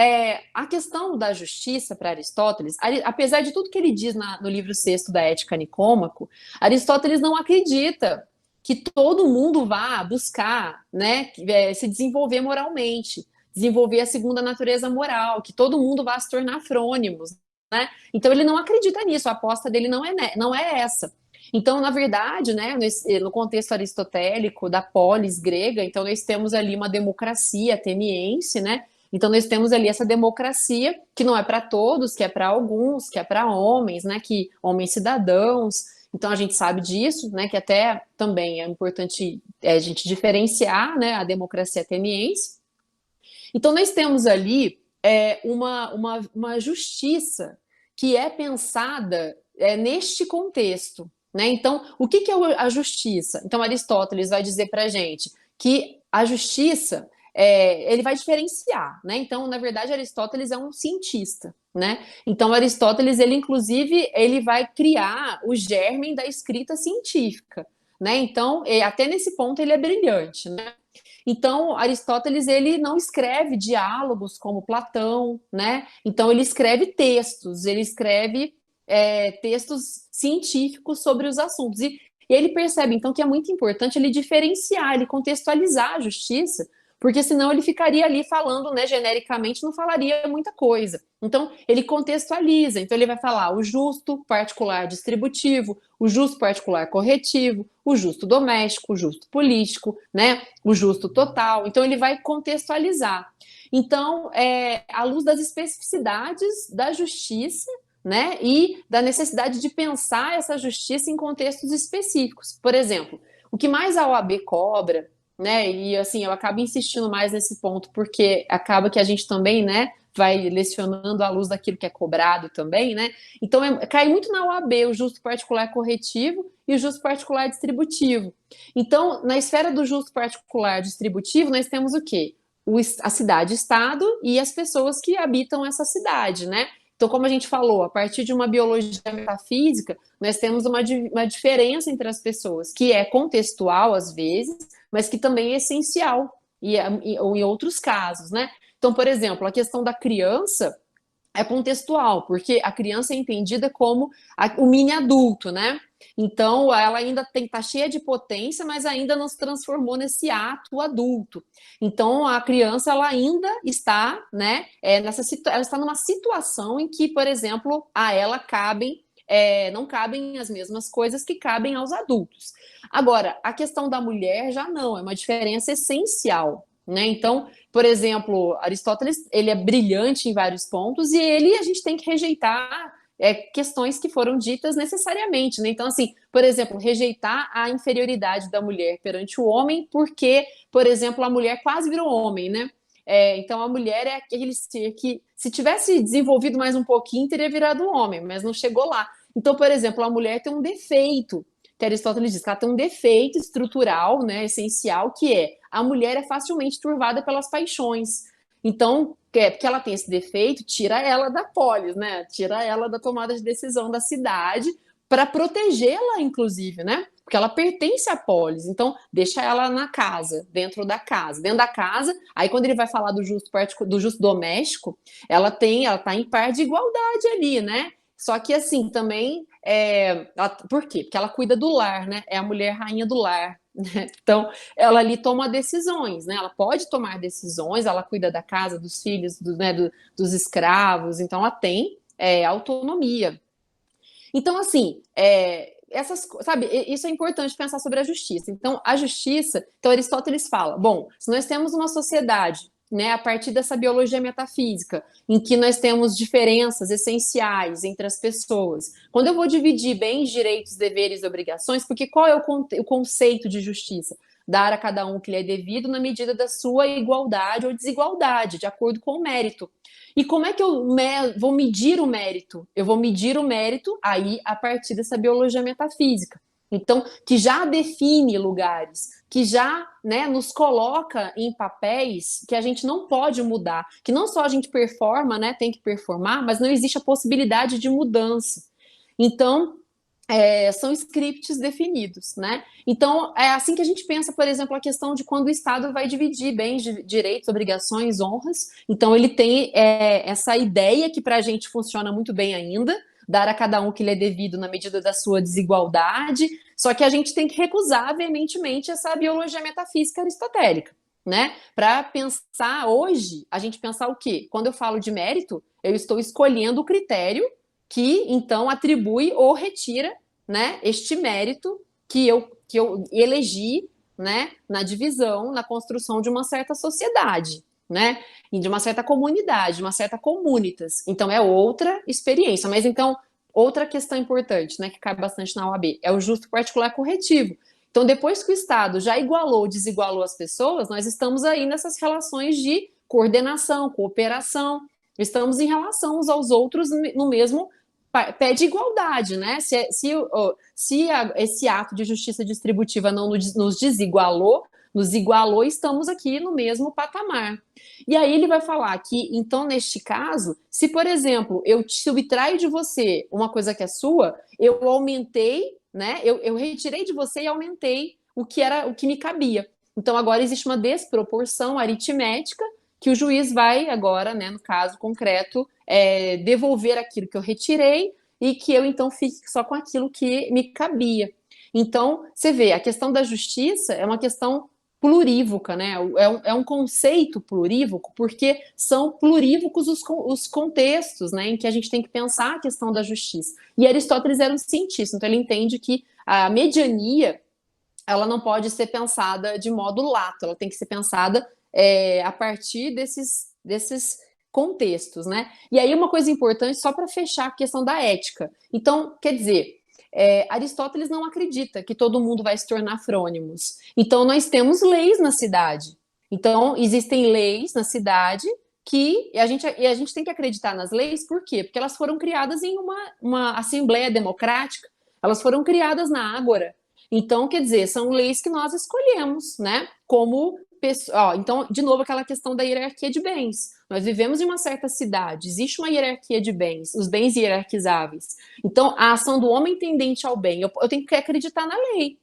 a questão da justiça para Aristóteles, apesar de tudo que ele diz no livro sexto da Ética Nicômaco, Aristóteles não acredita que todo mundo vá buscar, né, se desenvolver moralmente, desenvolver a segunda natureza moral, que todo mundo vá se tornar frônimos, né? Então ele não acredita nisso, a aposta dele não é essa. Então, na verdade, né, no contexto aristotélico da polis grega, então nós temos ali uma democracia ateniense, né? Então nós temos ali essa democracia que não é para todos, que é para alguns, que é para homens, né? Que homens cidadãos. Então a gente sabe disso, né? Que até também é importante a gente diferenciar, né? A democracia ateniense. Então nós temos ali uma justiça que é pensada neste contexto, né? Então o que é a justiça? Então Aristóteles vai dizer para a gente que a justiça ele vai diferenciar, né? Então, na verdade, Aristóteles é um cientista, né? Então, Aristóteles, ele inclusive, ele vai criar o germe da escrita científica, né? Então, até nesse ponto ele é brilhante, né? Então, Aristóteles, ele não escreve diálogos como Platão, né? Então, ele escreve textos, ele escreve textos científicos sobre os assuntos. E ele percebe, então, que é muito importante ele diferenciar, ele contextualizar a justiça, porque senão ele ficaria ali falando, né, genericamente, não falaria muita coisa. Então, ele contextualiza. Então, ele vai falar o justo particular distributivo, o justo particular corretivo, o justo doméstico, o justo político, né, o justo total. Então, ele vai contextualizar. Então, à luz das especificidades da justiça, né, e da necessidade de pensar essa justiça em contextos específicos. Por exemplo, o que mais a OAB cobra, né? E assim, eu acabo insistindo mais nesse ponto, porque acaba que a gente também, né, vai lecionando à luz daquilo que é cobrado também, né? Então cai muito na OAB o justo particular corretivo e o justo particular distributivo. Então, na esfera do justo particular distributivo, nós temos o quê? A cidade-estado e as pessoas que habitam essa cidade, né? Então, como a gente falou, a partir de uma biologia metafísica, nós temos uma diferença entre as pessoas, que é contextual às vezes, mas que também é essencial ou em outros casos, né? Então, por exemplo, a questão da criança é contextual, porque a criança é entendida como o mini adulto, né? Então, ela ainda tá cheia de potência, mas ainda não se transformou nesse ato adulto. Então, a criança ela ainda está, né? Ela está numa situação em que, por exemplo, a ela não cabem as mesmas coisas que cabem aos adultos. Agora, a questão da mulher já não, é uma diferença essencial, né? Então, por exemplo, Aristóteles, ele é brilhante em vários pontos e a gente tem que rejeitar questões que foram ditas necessariamente, né? Então, assim, por exemplo, rejeitar a inferioridade da mulher perante o homem porque, por exemplo, a mulher quase virou homem, né? Então, a mulher é aquele ser que, se tivesse desenvolvido mais um pouquinho, teria virado homem, mas não chegou lá. Então, por exemplo, a mulher tem um defeito, que Aristóteles diz que ela tem um defeito estrutural, né, essencial, que a mulher é facilmente turvada pelas paixões. Então, porque ela tem esse defeito, tira ela da polis, né? Tira ela da tomada de decisão da cidade, para protegê-la, inclusive, né? Porque ela pertence à polis, então deixa ela na casa, dentro da casa. Dentro da casa, aí quando ele vai falar do justo doméstico, ela tá em par de igualdade ali, né? Só que assim, também, por quê? Porque ela cuida do lar, né? É a mulher rainha do lar, né? Então, ela ali toma decisões, né? Ela pode tomar decisões, ela cuida da casa, dos filhos, dos escravos, então ela tem autonomia. Então, assim, sabe, isso é importante pensar sobre a justiça. Então, a justiça, então Aristóteles fala, bom, se nós temos uma sociedade, né, a partir dessa biologia metafísica, em que nós temos diferenças essenciais entre as pessoas, quando eu vou dividir bens, direitos, deveres e obrigações, porque qual é o conceito de justiça? Dar a cada um o que lhe é devido na medida da sua igualdade ou desigualdade, de acordo com o mérito. E como é que eu vou medir o mérito? Eu vou medir o mérito aí a partir dessa biologia metafísica. Então, que já define lugares, que já, né, nos coloca em papéis que a gente não pode mudar, que não só a gente performa, né, tem que performar, mas não existe a possibilidade de mudança. Então, são scripts definidos, né? Então, é assim que a gente pensa, por exemplo, a questão de quando o Estado vai dividir bens, direitos, obrigações, honras. Então, ele tem essa ideia que para a gente funciona muito bem ainda, dar a cada um o que lhe é devido na medida da sua desigualdade, só que a gente tem que recusar veementemente essa biologia metafísica aristotélica, né? Para pensar hoje, a gente pensar o quê? Quando eu falo de mérito, eu estou escolhendo o critério que, então, atribui ou retira, né, este mérito que eu elegi, né, na divisão, na construção de uma certa sociedade, né, e de uma certa comunidade, de uma certa comunitas. Então, é outra experiência. Mas, então, outra questão importante, né, que cai bastante na OAB, é o justo particular corretivo. Então, depois que o Estado já igualou, desigualou as pessoas, nós estamos aí nessas relações de coordenação, cooperação, estamos em relação uns aos outros no mesmo pé de igualdade, né? Esse ato de justiça distributiva não nos desigualou, nos igualou, estamos aqui no mesmo patamar. E aí ele vai falar que, então, neste caso, se, por exemplo, eu subtraio de você uma coisa que é sua, eu aumentei, né? Eu retirei de você e aumentei o que me cabia. Então, agora existe uma desproporção aritmética que o juiz vai agora, né, no caso concreto, devolver aquilo que eu retirei e que eu, então, fique só com aquilo que me cabia. Então, você vê, a questão da justiça é uma questão plurívoca, né? É um conceito plurívoco, porque são plurívocos os contextos, né, em que a gente tem que pensar a questão da justiça. E Aristóteles era um cientista, então ele entende que a mediania ela não pode ser pensada de modo lato, ela tem que ser pensada a partir desses contextos, né? E aí uma coisa importante, só para fechar a questão da ética. Então, quer dizer, Aristóteles não acredita que todo mundo vai se tornar frônimos. Então, nós temos leis na cidade. Então, existem leis na cidade que a gente tem que acreditar nas leis, por quê? Porque elas foram criadas em uma assembleia democrática, elas foram criadas na Ágora. Então, quer dizer, são leis que nós escolhemos, né? Como então, de novo, aquela questão da hierarquia de bens. Nós vivemos em uma certa cidade, existe uma hierarquia de bens, os bens hierarquizáveis. Então, a ação do homem tendente ao bem, eu tenho que acreditar na lei,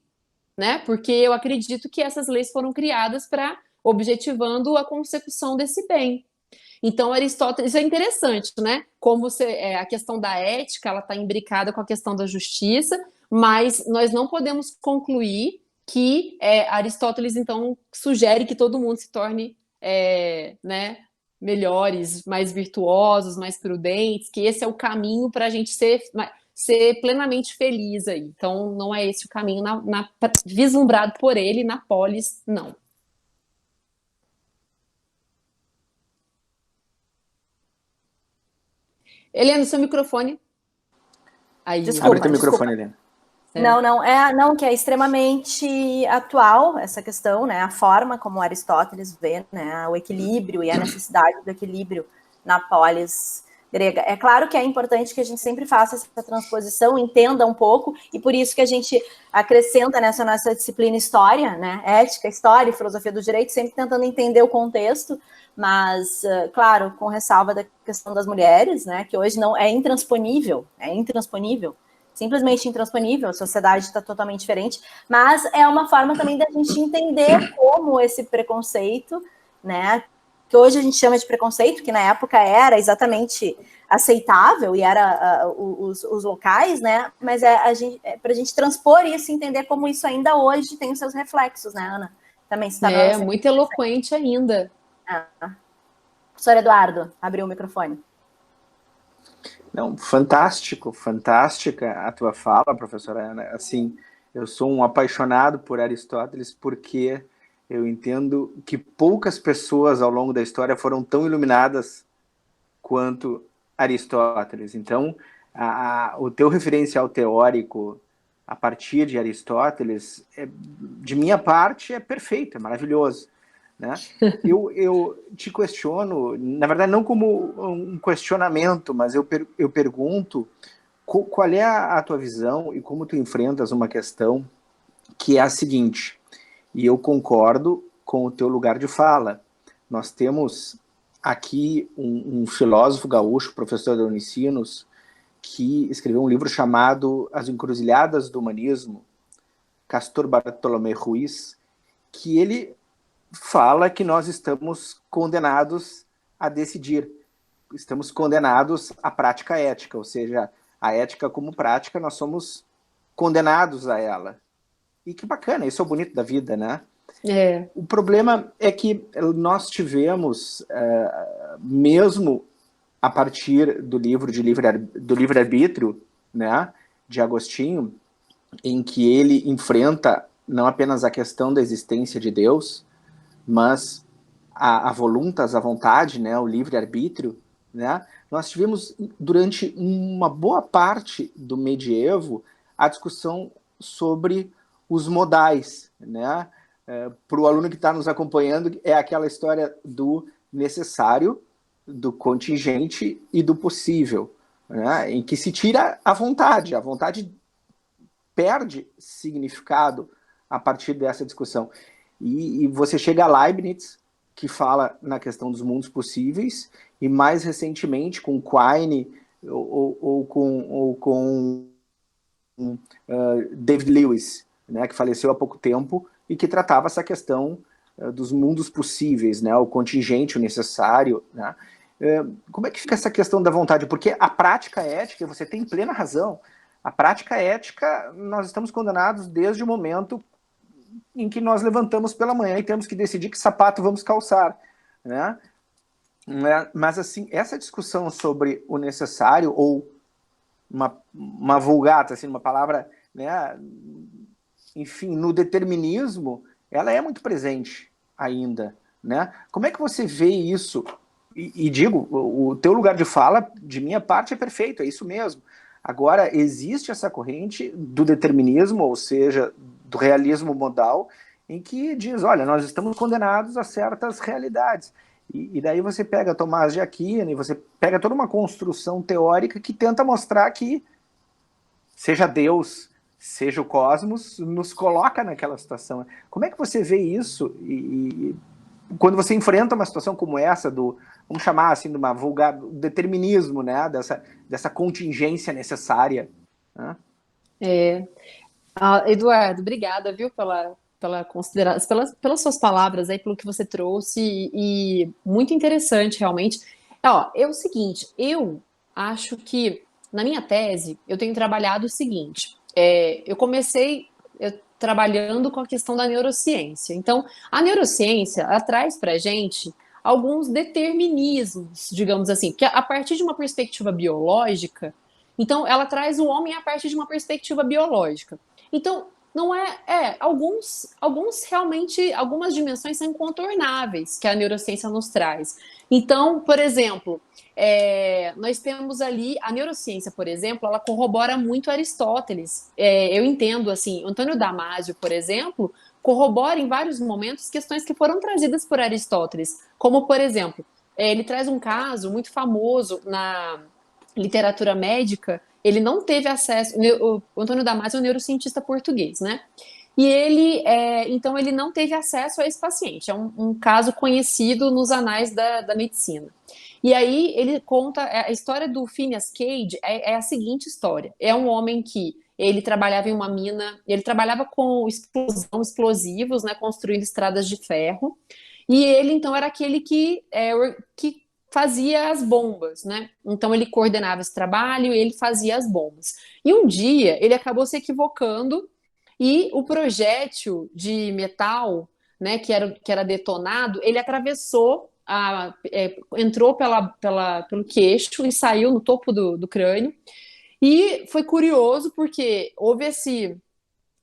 né? Porque eu acredito que essas leis foram criadas para objetivando a consecução desse bem. Então, Aristóteles, isso é interessante, né? Como a questão da ética, ela está imbricada com a questão da justiça, mas nós não podemos concluir que Aristóteles, então, sugere que todo mundo se torne né, melhores, mais virtuosos, mais prudentes, que esse é o caminho para a gente ser plenamente feliz aí. Então, não é esse o caminho vislumbrado por ele na polis, não. Helena, seu microfone. Aí, desculpa, abre teu microfone, Helena. Não, que é extremamente atual essa questão, né? A forma como Aristóteles vê, né? O equilíbrio e a necessidade do equilíbrio na polis grega. É claro que é importante que a gente sempre faça essa transposição, entenda um pouco, e por isso que a gente acrescenta nessa nossa disciplina história, né? Ética, história e filosofia do direito, sempre tentando entender o contexto, mas, claro, com ressalva da questão das mulheres, né? Que hoje não é intransponível, simplesmente intransponível, a sociedade está totalmente diferente, mas é uma forma também da gente entender como esse preconceito, né, que hoje a gente chama de preconceito, que na época era exatamente aceitável e era os locais, né, mas para a gente transpor isso e entender como isso ainda hoje tem os seus reflexos, né, Ana? Também está muito eloquente ainda. Professor Eduardo, abriu o microfone. Não, fantástica a tua fala, professora Ana. Assim, eu sou um apaixonado por Aristóteles porque eu entendo que poucas pessoas ao longo da história foram tão iluminadas quanto Aristóteles. Então, o teu referencial teórico a partir de Aristóteles, de minha parte, é perfeito, é maravilhoso. Né? Eu te questiono, na verdade não como um questionamento, mas eu pergunto qual é a tua visão e como tu enfrentas uma questão que é a seguinte, e eu concordo com o teu lugar de fala. Nós temos aqui um filósofo gaúcho, professor da Unicinos, que escreveu um livro chamado As Encruzilhadas do Humanismo, Castor Bartolomé Ruiz, que ele fala que nós estamos condenados a decidir, estamos condenados à prática ética, ou seja, a ética como prática, nós somos condenados a ela. E que bacana, isso é o bonito da vida, né? O problema é que nós tivemos, mesmo a partir do livre-arbítrio, né, de Agostinho, em que ele enfrenta não apenas a questão da existência de Deus, mas a voluntas, a vontade, né, o livre-arbítrio, né, nós tivemos durante uma boa parte do medievo a discussão sobre os modais, né? Para o aluno que está nos acompanhando, é aquela história do necessário, do contingente e do possível, né? Em que se tira a vontade perde significado a partir dessa discussão. E você chega a Leibniz, que fala na questão dos mundos possíveis, e mais recentemente com Quine ou com David Lewis, né, que faleceu há pouco tempo e que tratava essa questão dos mundos possíveis, né, o contingente, o necessário. Né? Como é que fica essa questão da vontade? Porque a prática ética, você tem plena razão, a prática ética, nós estamos condenados desde o momento em que nós levantamos pela manhã e temos que decidir que sapato vamos calçar, né? Mas, assim, essa discussão sobre o necessário, ou uma vulgata, assim, uma palavra, né? Enfim, no determinismo, ela é muito presente ainda, né? Como é que você vê isso? E digo, o teu lugar de fala, de minha parte, é perfeito, é isso mesmo. Agora, existe essa corrente do determinismo, ou seja, do realismo modal, em que diz, olha, nós estamos condenados a certas realidades. E daí você pega Tomás de Aquino, e você pega toda uma construção teórica que tenta mostrar que, seja Deus, seja o cosmos, nos coloca naquela situação. Como é que você vê isso? E quando você enfrenta uma situação como essa, vamos chamar assim, de uma vulgar determinismo, né? Dessa contingência necessária. Né? Eduardo, obrigada, viu, pela consideração, pelas suas palavras aí, pelo que você trouxe, e muito interessante, realmente. É o seguinte, eu acho que, na minha tese, eu tenho trabalhado o seguinte, eu comecei trabalhando com a questão da neurociência. Então, a neurociência, ela traz para a gente alguns determinismos, digamos assim, que a partir de uma perspectiva biológica, então, ela traz o homem a partir de uma perspectiva biológica. Então, não alguns realmente, algumas dimensões são incontornáveis que a neurociência nos traz. Então, por exemplo, nós temos ali, a neurociência, por exemplo, ela corrobora muito Aristóteles. Eu entendo, assim, Antônio Damasio, por exemplo, corrobora em vários momentos questões que foram trazidas por Aristóteles, como, por exemplo, ele traz um caso muito famoso na literatura médica. Ele não teve acesso. O Antônio Damasio é um neurocientista português, né? E ele, então, ele não teve acesso a esse paciente. É um caso conhecido nos anais da medicina. E aí ele conta, a história do Phineas Cage é a seguinte história. É um homem que ele trabalhava em uma mina, ele trabalhava com explosivos, né, construindo estradas de ferro. E ele, então, era aquele que fazia as bombas, né? Então ele coordenava esse trabalho e ele fazia as bombas. E um dia ele acabou se equivocando e o projétil de metal, né, que era detonado, ele atravessou, entrou pelo queixo e saiu no topo do crânio. E foi curioso porque houve esse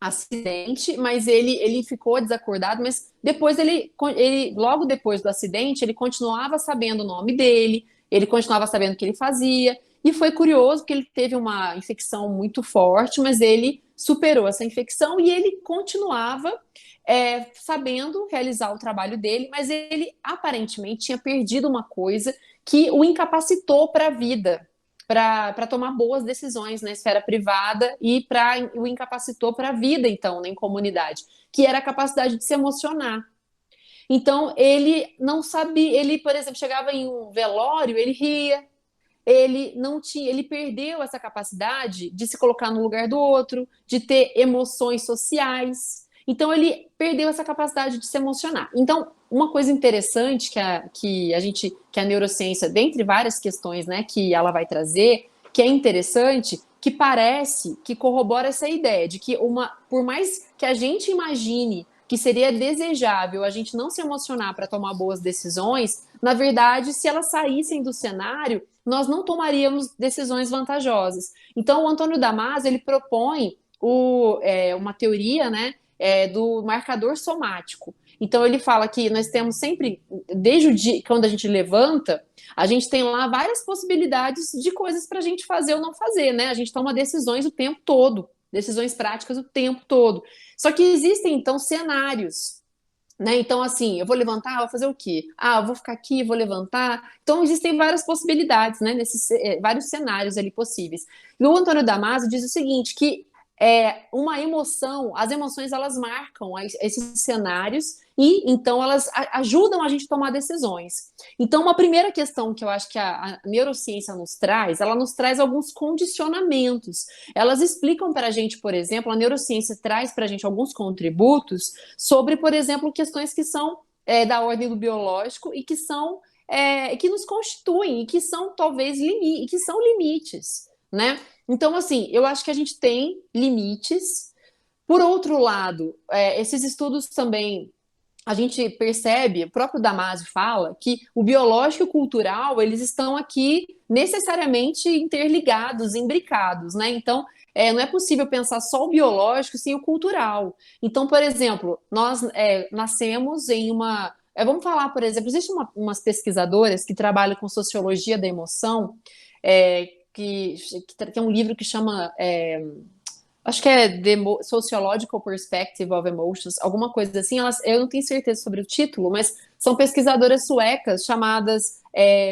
acidente, mas ele ficou desacordado, mas depois logo depois do acidente, ele continuava sabendo o nome dele, ele continuava sabendo o que ele fazia, e foi curioso porque ele teve uma infecção muito forte, mas ele superou essa infecção e ele continuava sabendo realizar o trabalho dele, mas ele aparentemente tinha perdido uma coisa que o incapacitou para a vida, para tomar boas decisões na esfera privada e o incapacitou para a vida, então, em comunidade, que era a capacidade de se emocionar. Então, ele não sabia, ele, por exemplo, chegava em um velório, ele ria, ele não tinha, ele perdeu essa capacidade de se colocar no lugar do outro, de ter emoções sociais. Então ele perdeu essa capacidade de se emocionar. Então, uma coisa interessante que a neurociência, dentre várias questões, né, que ela vai trazer, que é interessante, que parece que corrobora essa ideia de que por mais que a gente imagine que seria desejável a gente não se emocionar para tomar boas decisões, na verdade, se elas saíssem do cenário, nós não tomaríamos decisões vantajosas. Então, o Antônio Damasio, ele propõe uma teoria, né, do marcador somático. Então, ele fala que nós temos sempre, desde o dia, quando a gente levanta, a gente tem lá várias possibilidades de coisas para a gente fazer ou não fazer, né? A gente toma decisões o tempo todo, decisões práticas o tempo todo. Só que existem, então, cenários, né? Então, assim, eu vou levantar, vou fazer o quê? Eu vou ficar aqui, vou levantar. Então, existem várias possibilidades, né? Vários cenários ali possíveis. E o Antônio Damasio diz o seguinte, que uma emoção, as emoções, elas marcam esses cenários e, então, elas ajudam a gente a tomar decisões. Então, uma primeira questão que eu acho que a neurociência nos traz, ela nos traz alguns condicionamentos. Elas explicam para a gente, por exemplo, a neurociência traz para a gente alguns contributos sobre, por exemplo, questões que são da ordem do biológico e que são que nos constituem e que são talvez limites, né? Então, assim, eu acho que a gente tem limites. Por outro lado, esses estudos também, a gente percebe, o próprio Damasio fala, que o biológico e o cultural, eles estão aqui necessariamente interligados, imbricados, né? Então, não é possível pensar só o biológico sem o cultural. Então, por exemplo, nós nascemos em uma... vamos falar, por exemplo, existem umas pesquisadoras que trabalham com sociologia da emoção, que tem um livro que chama, acho que é The Sociological Perspective of Emotions, alguma coisa assim, eu não tenho certeza sobre o título, mas são pesquisadoras suecas chamadas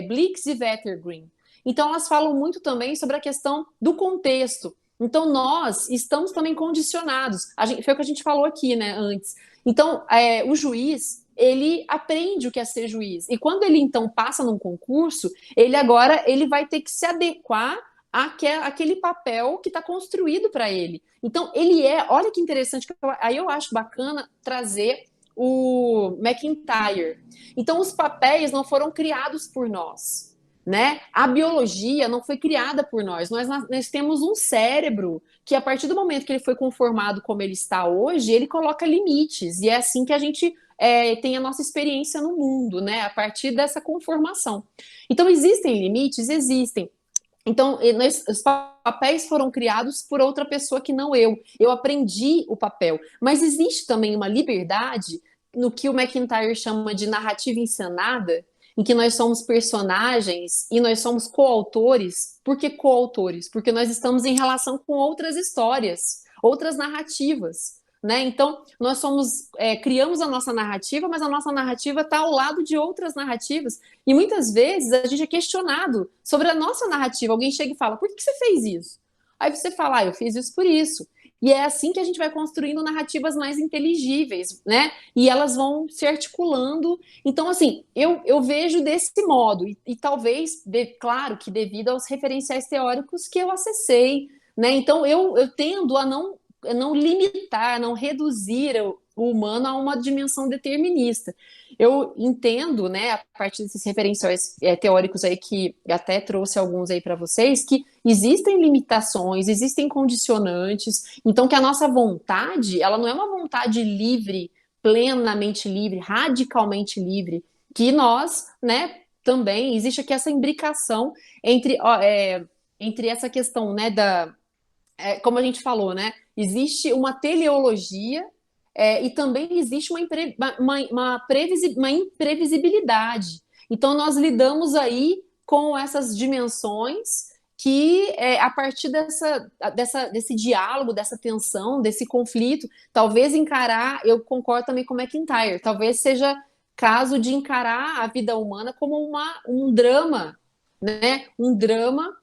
Blix e Wettergren. Então elas falam muito também sobre a questão do contexto. Então nós estamos também condicionados, foi o que a gente falou aqui, né, antes. Então o juiz, ele aprende o que é ser juiz. E quando ele, então, passa num concurso, ele vai ter que se adequar àquele papel que está construído para ele. Então, olha que interessante, aí eu acho bacana trazer o McIntyre. Então, os papéis não foram criados por nós, né? A biologia não foi criada por nós. Nós temos um cérebro que, a partir do momento que ele foi conformado como ele está hoje, ele coloca limites. E é assim que a gente tem a nossa experiência no mundo, né? A partir dessa conformação. Então, existem limites? Existem. Então, os papéis foram criados por outra pessoa que não eu. Eu aprendi o papel. Mas existe também uma liberdade no que o McIntyre chama de narrativa encenada, em que nós somos personagens e nós somos coautores. Por que coautores? Porque nós estamos em relação com outras histórias, outras narrativas. Né? Então, nós criamos a nossa narrativa, mas a nossa narrativa está ao lado de outras narrativas. E muitas vezes a gente é questionado sobre a nossa narrativa. Alguém chega e fala, por que você fez isso? Aí você fala, eu fiz isso por isso. E é assim que a gente vai construindo narrativas mais inteligíveis, né? E elas vão se articulando. Então, assim, eu vejo desse modo, e talvez, claro, que devido aos referenciais teóricos que eu acessei, né? Então, eu tendo a não limitar, não reduzir o humano a uma dimensão determinista. Eu entendo, né, a partir desses referenciais teóricos aí, que até trouxe alguns aí para vocês, que existem limitações, existem condicionantes, então que a nossa vontade, ela não é uma vontade livre, plenamente livre, radicalmente livre, que nós, né, também existe aqui essa imbricação entre essa questão, né, como a gente falou, né, existe uma teleologia e também existe uma imprevisibilidade. Então, nós lidamos aí com essas dimensões que, a partir desse diálogo, dessa tensão, desse conflito, talvez encarar, eu concordo também com McIntyre, talvez seja caso de encarar a vida humana como um drama, né? Um drama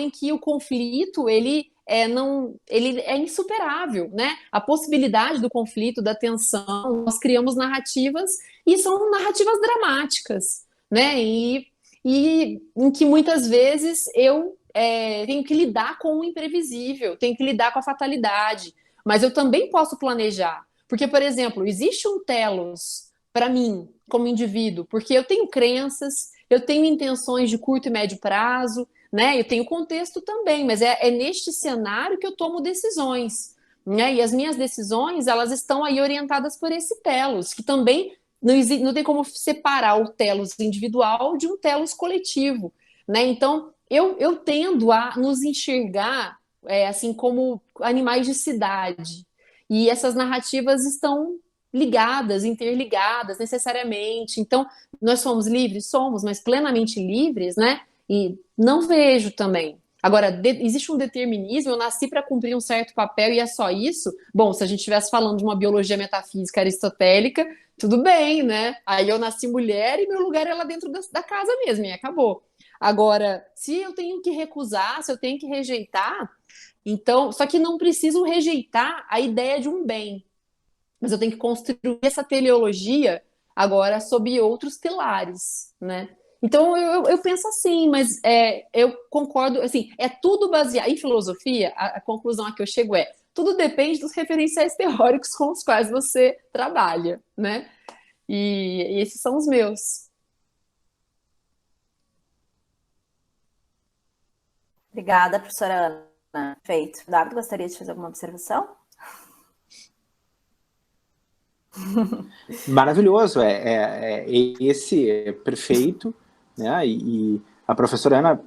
em que o conflito ele é insuperável, né? A possibilidade do conflito, da tensão, nós criamos narrativas e são narrativas dramáticas, né? E em que muitas vezes eu tenho que lidar com o imprevisível, tenho que lidar com a fatalidade, mas eu também posso planejar, porque, por exemplo, existe um telos para mim como indivíduo, porque eu tenho crenças, eu tenho intenções de curto e médio prazo, né? Eu tenho contexto também, mas é neste cenário que eu tomo decisões, né? E as minhas decisões, elas estão aí orientadas por esse telos, que também não tem como separar o telos individual de um telos coletivo, né? Então, eu tendo a nos enxergar assim como animais de cidade, e essas narrativas estão ligadas, interligadas necessariamente. Então, nós somos livres? Somos, mas plenamente livres, né? E não vejo também. Agora, existe um determinismo, eu nasci para cumprir um certo papel e é só isso? Bom, se a gente estivesse falando de uma biologia metafísica aristotélica, tudo bem, né? Aí eu nasci mulher e meu lugar é lá dentro da casa mesmo, e acabou. Agora, se eu tenho que recusar, se eu tenho que rejeitar, então, só que não preciso rejeitar a ideia de um bem, mas eu tenho que construir essa teleologia agora sob outros pilares, né? Então eu penso assim, mas eu concordo, assim, é tudo baseado em filosofia. A conclusão a que eu chego tudo depende dos referenciais teóricos com os quais você trabalha, né? E esses são os meus. Obrigada, professora Ana. Feito. Dardo, gostaria de fazer alguma observação? Maravilhoso, esse é perfeito, né? E a professora Ana,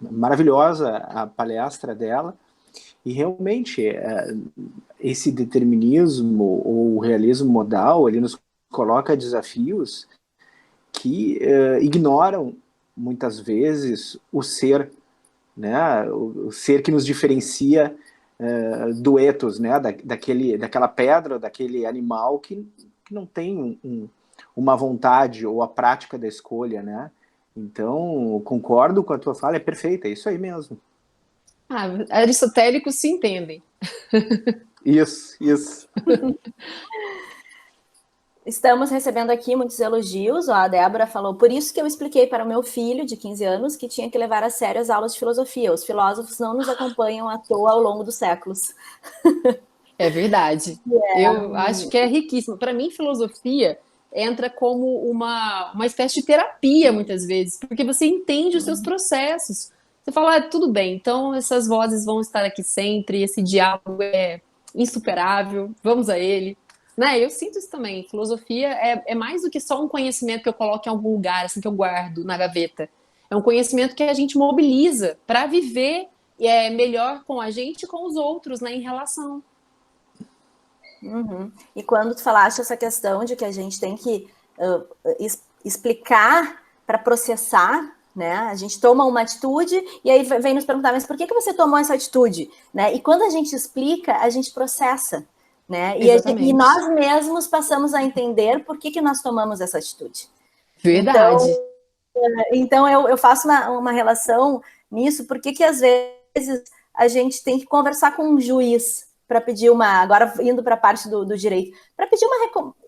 maravilhosa a palestra dela, e realmente esse determinismo ou o realismo modal, ele nos coloca desafios que ignoram muitas vezes o ser, né? O ser que nos diferencia do ethos, né? Daquela pedra, daquele animal que não tem uma vontade ou a prática da escolha, né? Então, concordo com a tua fala, é perfeita, é isso aí mesmo. Aristotélicos se entendem. Isso. Estamos recebendo aqui muitos elogios. A Débora falou, por isso que eu expliquei para o meu filho de 15 anos que tinha que levar a sério as aulas de filosofia. Os filósofos não nos acompanham à toa ao longo dos séculos. É verdade. Eu acho que é riquíssimo. Para mim, filosofia entra como uma espécie de terapia, muitas vezes, porque você entende os seus processos. Você fala, tudo bem, então essas vozes vão estar aqui sempre, esse diálogo é insuperável, vamos a ele. Né? Eu sinto isso também. Filosofia é mais do que só um conhecimento que eu coloco em algum lugar, assim, que eu guardo na gaveta. É um conhecimento que a gente mobiliza para viver melhor com a gente e com os outros, né, em relação. Uhum. E quando tu falaste essa questão de que a gente tem que explicar para processar, né? A gente toma uma atitude e aí vem nos perguntar, mas por que você tomou essa atitude? Né? E quando a gente explica, a gente processa. Né? E nós mesmos passamos a entender por que nós tomamos essa atitude. Verdade. Então eu faço uma relação nisso, porque que às vezes a gente tem que conversar com um juiz para pedir agora indo para a parte do direito, para pedir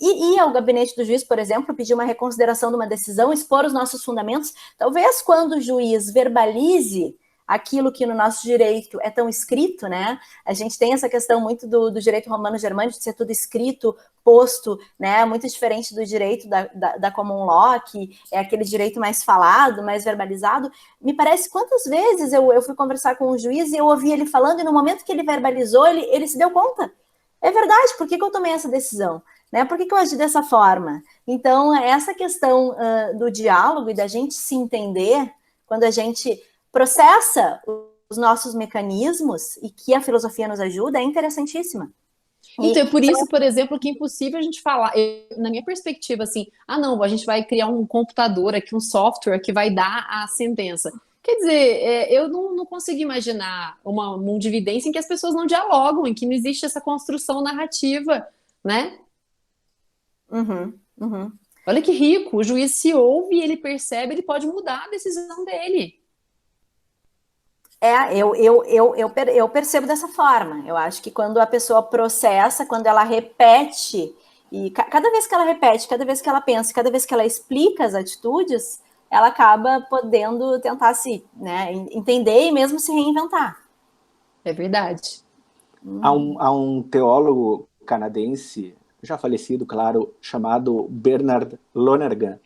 ir ao gabinete do juiz, por exemplo, pedir uma reconsideração de uma decisão, expor os nossos fundamentos, talvez quando o juiz verbalize aquilo que no nosso direito é tão escrito, né? A gente tem essa questão muito do direito romano-germânico de ser tudo escrito, posto, né? Muito diferente do direito da common law, que é aquele direito mais falado, mais verbalizado. Me parece quantas vezes eu fui conversar com o juiz e eu ouvi ele falando, e no momento que ele verbalizou, ele se deu conta. É verdade, por que eu tomei essa decisão? Né? Por que eu agi dessa forma? Então, essa questão do diálogo e da gente se entender, quando a gente processa os nossos mecanismos e que a filosofia nos ajuda, é interessantíssima. Então, é por isso, por exemplo, que é impossível a gente falar, na minha perspectiva, assim, não, a gente vai criar um computador aqui, um software que vai dar a sentença. Quer dizer, eu não consigo imaginar um mundo de evidência em que as pessoas não dialogam, em que não existe essa construção narrativa, né? Olha que rico, o juiz se ouve, ele percebe, ele pode mudar a decisão dele. Eu percebo dessa forma. Eu acho que quando a pessoa processa, quando ela repete, e cada vez que ela repete, cada vez que ela pensa, cada vez que ela explica as atitudes, ela acaba podendo tentar se entender e mesmo se reinventar. É verdade. Há um teólogo canadense, já falecido, claro, chamado Bernard Lonergan,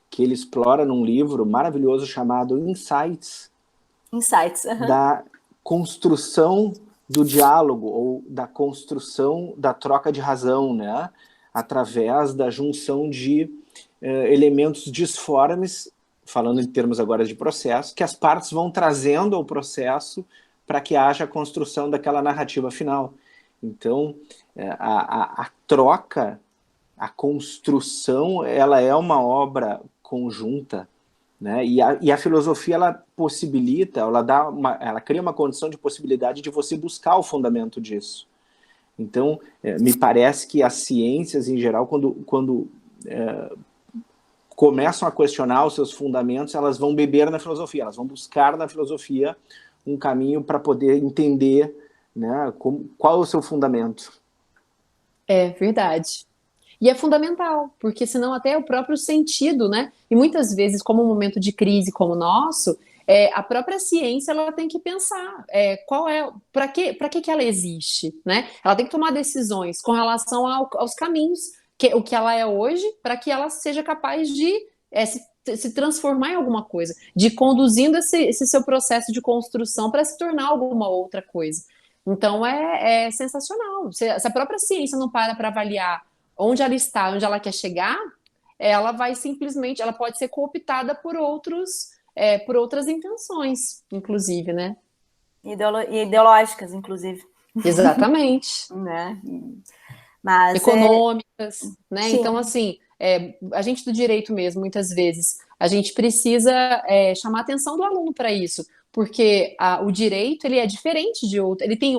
que ele explora num livro maravilhoso chamado Insights, da construção do diálogo ou da construção da troca de razão, né? Através da junção de elementos disformes, falando em termos agora de processo, que as partes vão trazendo ao processo para que haja a construção daquela narrativa final. Então, a troca, a construção, ela é uma obra conjunta, né? E a filosofia, ela possibilita, ela cria uma condição de possibilidade de você buscar o fundamento disso. Então, me parece que as ciências, em geral, quando começam a questionar os seus fundamentos, elas vão beber na filosofia, elas vão buscar na filosofia um caminho para poder entender, né, qual é o seu fundamento. É verdade. E é fundamental, porque senão até o próprio sentido, né? E muitas vezes, como um momento de crise como o nosso, a própria ciência ela tem que pensar para que ela existe, né? Ela tem que tomar decisões com relação aos caminhos, o que ela é hoje, para que ela seja capaz de se transformar em alguma coisa, de conduzindo esse seu processo de construção para se tornar alguma outra coisa. Então é sensacional. Se a própria ciência não para avaliar onde ela está, onde ela quer chegar, ela vai simplesmente, ela pode ser cooptada por outras intenções, inclusive, né? Ideológicas, inclusive. Exatamente. Né? Mas econômicas, né? Sim. Então, assim, a gente do direito mesmo, muitas vezes, a gente precisa chamar a atenção do aluno para isso, porque o direito ele é diferente de outro, ele tem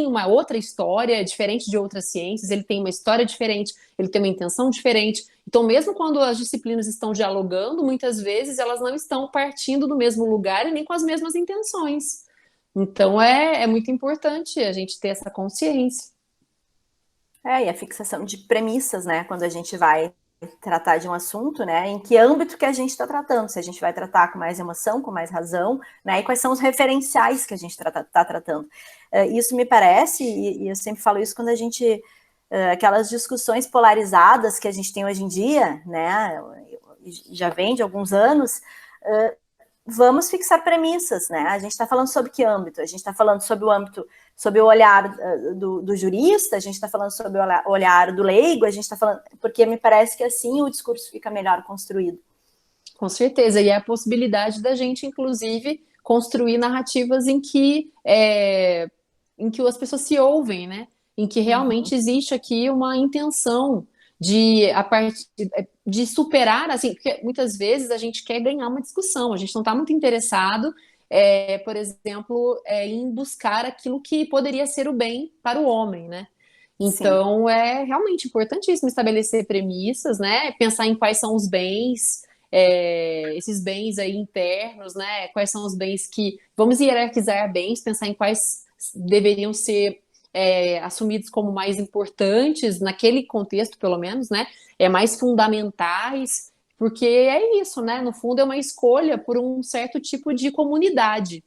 uma outra história diferente de outras ciências, ele tem uma história diferente, ele tem uma intenção diferente. Então, mesmo quando as disciplinas estão dialogando, muitas vezes elas não estão partindo do mesmo lugar e nem com as mesmas intenções. Então, é muito importante a gente ter essa consciência. E a fixação de premissas, né? Quando a gente vai tratar de um assunto, né? Em que âmbito que a gente está tratando? Se a gente vai tratar com mais emoção, com mais razão, né? E quais são os referenciais que a gente está tratando? Isso me parece, e eu sempre falo isso quando a gente... aquelas discussões polarizadas que a gente tem hoje em dia, né? Já vem de alguns anos... vamos fixar premissas, né? A gente está falando sobre que âmbito? A gente está falando sobre o âmbito, sobre o olhar do jurista, a gente está falando sobre o olhar do leigo, a gente está falando... Porque me parece que assim o discurso fica melhor construído. Com certeza, e é a possibilidade da gente, inclusive, construir narrativas em que as pessoas se ouvem, né? Em que realmente existe aqui uma intenção de superar, assim, porque muitas vezes a gente quer ganhar uma discussão, a gente não está muito interessado, por exemplo, em buscar aquilo que poderia ser o bem para o homem, né? Então, é realmente importantíssimo estabelecer premissas, né? Pensar em quais são os bens, esses bens aí internos, né? Quais são os bens que... Vamos hierarquizar bens, pensar em quais deveriam ser assumidos como mais importantes, naquele contexto, pelo menos, né? Mais fundamentais, porque é isso, né? No fundo, é uma escolha por um certo tipo de comunidade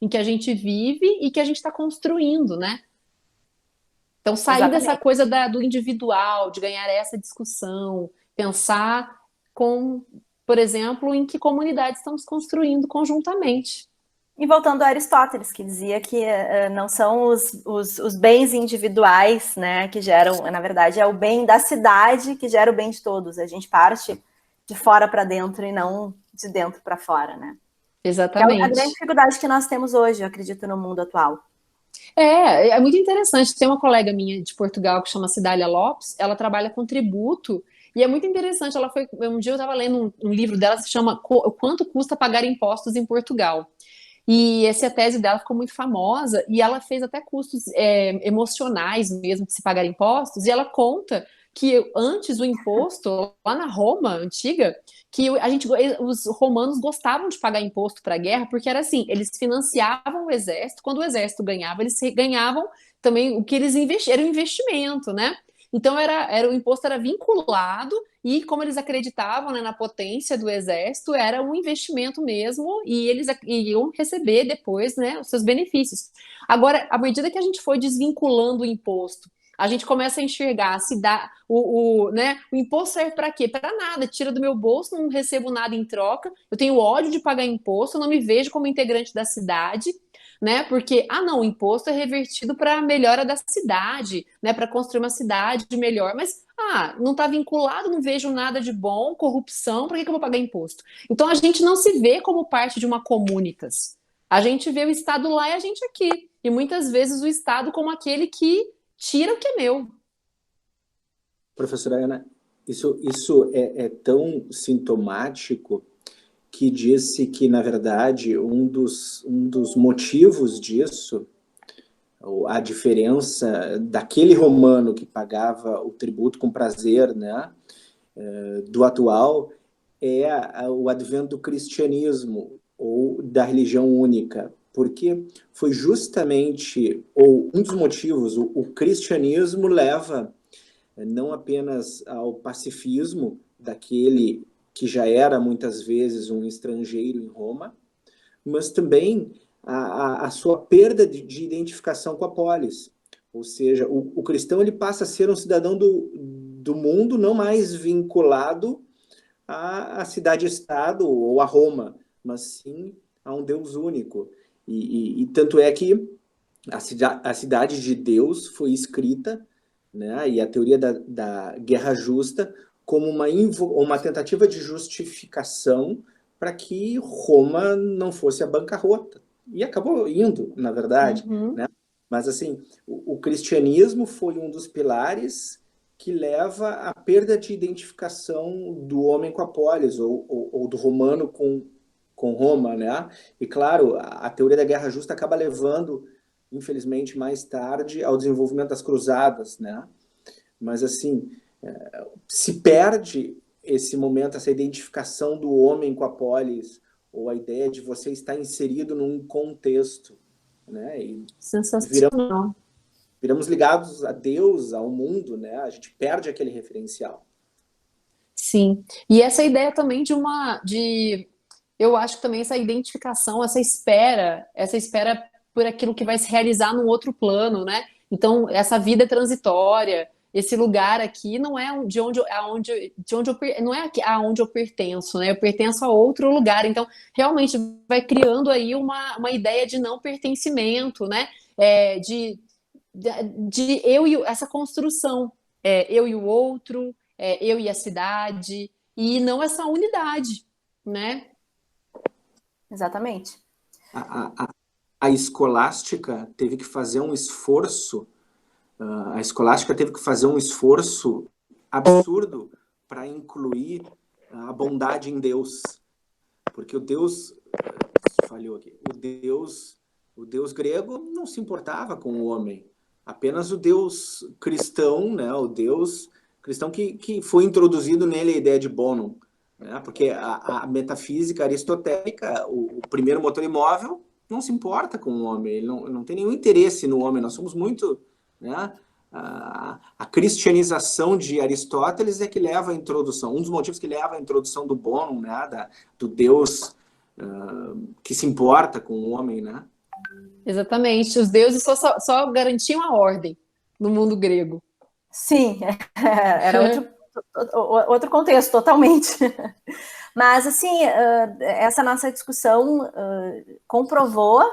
em que a gente vive e que a gente está construindo, né? Então, sair dessa Exatamente. coisa do individual, de ganhar essa discussão, pensar por exemplo, em que comunidade estamos construindo conjuntamente. E voltando a Aristóteles, que dizia que não são os bens individuais, né, que geram, na verdade, é o bem da cidade que gera o bem de todos. A gente parte de fora para dentro e não de dentro para fora, né? Que é a grande Exatamente. dificuldade que nós temos hoje, eu acredito, no mundo atual. É muito interessante. Tem uma colega minha de Portugal que chama Cidália Lopes, ela trabalha com tributo, e é muito interessante. Um dia eu estava lendo um livro dela que se chama Quanto Custa Pagar Impostos em Portugal. E essa tese dela ficou muito famosa, e ela fez até custos emocionais mesmo de se pagar impostos, e ela conta que antes o imposto, lá na Roma antiga, que os romanos gostavam de pagar imposto para a guerra, porque era assim, eles financiavam o exército, quando o exército ganhava, eles ganhavam também o que eles investiam, era um investimento, né? Então o imposto era vinculado e como eles acreditavam, né, na potência do exército, era um investimento mesmo e eles iriam receber depois, né, os seus benefícios. Agora, à medida que a gente foi desvinculando o imposto, a gente começa a enxergar se dá né, o imposto serve para quê? Para nada, tira do meu bolso, não recebo nada em troca, eu tenho ódio de pagar imposto, eu não me vejo como integrante da cidade, né? Porque, não, o imposto é revertido para a melhora da cidade, né? Para construir uma cidade melhor. Mas, não está vinculado, não vejo nada de bom, corrupção, para que eu vou pagar imposto? Então, a gente não se vê como parte de uma comunitas. A gente vê o Estado lá e a gente aqui. E muitas vezes o Estado como aquele que tira o que é meu. Professora Ana, isso é tão sintomático que disse que, na verdade, um dos motivos disso, a diferença daquele romano que pagava o tributo com prazer, né, do atual, é o advento do cristianismo ou da religião única, porque foi justamente, ou um dos motivos, o cristianismo leva não apenas ao pacifismo daquele que já era muitas vezes um estrangeiro em Roma, mas também a sua perda de identificação com a polis. Ou seja, o cristão ele passa a ser um cidadão do mundo, não mais vinculado à cidade-estado ou a Roma, mas sim a um Deus único. E tanto é que a cidade de Deus foi escrita, né, e a teoria da guerra justa como uma tentativa de justificação para que Roma não fosse a bancarrota. E acabou indo, na verdade. Uhum. Né? Mas, assim, o cristianismo foi um dos pilares que leva à perda de identificação do homem com a polis, ou do romano com Roma. Né? E, claro, a teoria da guerra justa acaba levando, infelizmente, mais tarde, ao desenvolvimento das cruzadas. Né? Mas, assim, se perde esse momento, essa identificação do homem com a polis, ou a ideia de você estar inserido num contexto, né? E Sensacional. viramos ligados a Deus, ao mundo, né? A gente perde aquele referencial. Sim. E essa ideia também eu acho que também essa identificação, essa espera por aquilo que vai se realizar num outro plano, né? Então, essa vida é transitória, esse lugar aqui não é não é aqui aonde eu pertenço, né? Eu pertenço a outro lugar. Então, realmente vai criando aí uma ideia de não pertencimento, né? De eu e essa construção, eu e o outro, eu e a cidade, e não essa unidade, né? Exatamente. A escolástica teve que fazer um esforço, a escolástica teve que fazer um esforço absurdo para incluir a bondade em Deus, porque o Deus falhou aqui, o Deus grego não se importava com o homem, apenas o Deus cristão, né, o Deus cristão que foi introduzido nele a ideia de bonum, né? Porque a metafísica aristotélica, o primeiro motor imóvel, não se importa com o homem, ele não tem nenhum interesse no homem, nós somos muito, né? A cristianização de Aristóteles é que leva à introdução, um dos motivos que leva à introdução do bonum, né? Do Deus que se importa com o homem, né? Exatamente. Os deuses só garantiam a ordem no mundo grego. Sim, era outro contexto, totalmente. Mas, assim, essa nossa discussão comprovou,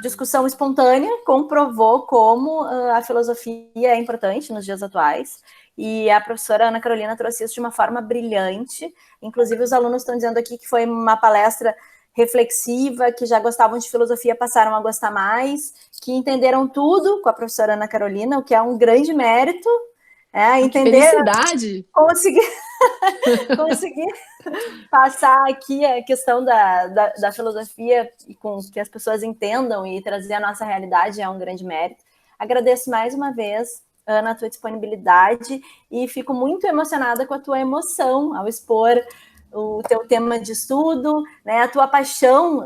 discussão espontânea, comprovou como a filosofia é importante nos dias atuais. E a professora Ana Carolina trouxe isso de uma forma brilhante. Inclusive, os alunos estão dizendo aqui que foi uma palestra reflexiva, que já gostavam de filosofia, passaram a gostar mais, que entenderam tudo com a professora Ana Carolina, o que é um grande mérito. Entender, felicidade! Conseguir passar aqui a questão da filosofia e com que as pessoas entendam e trazer a nossa realidade é um grande mérito. Agradeço mais uma vez, Ana, a tua disponibilidade e fico muito emocionada com a tua emoção ao expor o teu tema de estudo, né, a tua paixão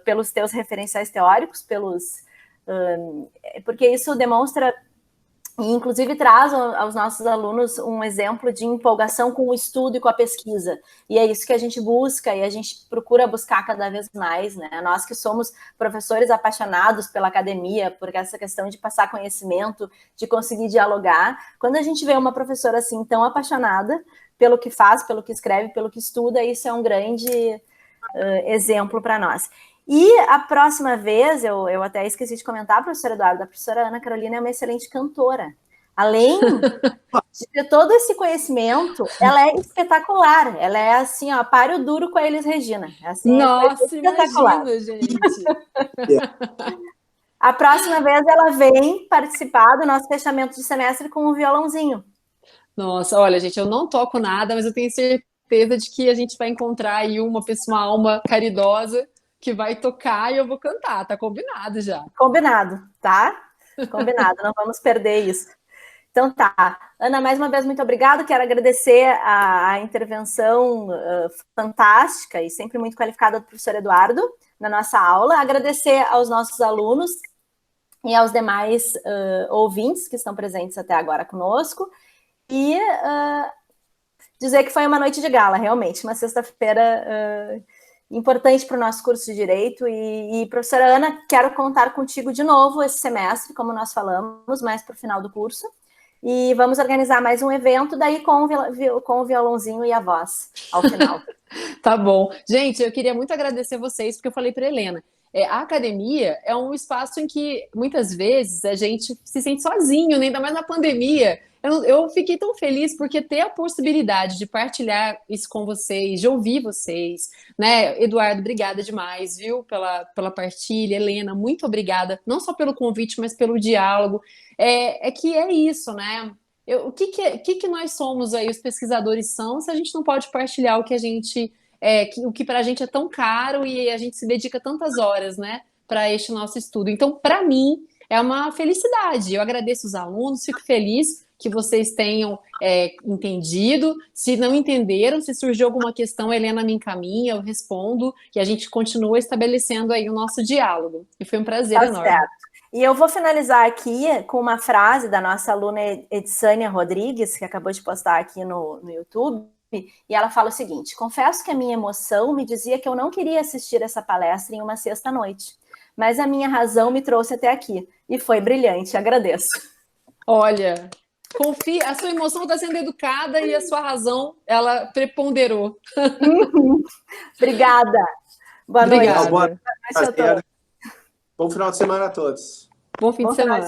pelos teus referenciais teóricos, porque isso demonstra e, inclusive, traz aos nossos alunos um exemplo de empolgação com o estudo e com a pesquisa. E é isso que a gente busca e a gente procura buscar cada vez mais, né? Nós que somos professores apaixonados pela academia, por essa questão de passar conhecimento, de conseguir dialogar. Quando a gente vê uma professora assim tão apaixonada pelo que faz, pelo que escreve, pelo que estuda, isso é um grande exemplo para nós. E a próxima vez, eu até esqueci de comentar, professor Eduardo, a professora Ana Carolina é uma excelente cantora. Além de ter todo esse conhecimento, ela é espetacular. Ela é assim, ó, páreo duro com a Elis Regina. Assim, nossa, imagina, gente! A próxima vez ela vem participar do nosso fechamento de semestre com um violãozinho. Nossa, olha, gente, eu não toco nada, mas eu tenho certeza de que a gente vai encontrar aí uma alma caridosa que vai tocar e eu vou cantar, tá combinado já. Combinado, tá? Combinado, não vamos perder isso. Então tá. Ana, mais uma vez, muito obrigada. Quero agradecer a intervenção fantástica e sempre muito qualificada do professor Eduardo na nossa aula. Agradecer aos nossos alunos e aos demais ouvintes que estão presentes até agora conosco. E dizer que foi uma noite de gala, realmente, uma sexta-feira importante para o nosso curso de Direito. E, professora Ana, quero contar contigo de novo esse semestre, como nós falamos, mais para o final do curso. E vamos organizar mais um evento, daí com o violãozinho e a voz, ao final. Tá bom. Gente, eu queria muito agradecer vocês, porque eu falei para Helena, a academia é um espaço em que, muitas vezes, a gente se sente sozinho, né? Ainda mais na pandemia. Eu fiquei tão feliz porque ter a possibilidade de partilhar isso com vocês, de ouvir vocês, né? Eduardo, obrigada demais, viu, pela partilha. Helena, muito obrigada, não só pelo convite, mas pelo diálogo. Que é isso, né? O que nós somos aí, os pesquisadores são, se a gente não pode partilhar o que a gente... o que para a gente é tão caro e a gente se dedica tantas horas, né, para este nosso estudo. Então, para mim, é uma felicidade. Eu agradeço os alunos, fico feliz que vocês tenham entendido. Se não entenderam, se surgiu alguma questão, a Helena me encaminha, eu respondo, e a gente continua estabelecendo aí o nosso diálogo. E foi um prazer enorme. Certo. E eu vou finalizar aqui com uma frase da nossa aluna Edsânia Rodrigues, que acabou de postar aqui no YouTube, e ela fala o seguinte: confesso que a minha emoção me dizia que eu não queria assistir essa palestra em uma sexta-noite, mas a minha razão me trouxe até aqui, e foi brilhante, agradeço. Olha, confia, a sua emoção está sendo educada e a sua razão, ela preponderou. Obrigada. Boa noite. Boa noite a todos. Bom final de semana a todos. Bom fim de semana.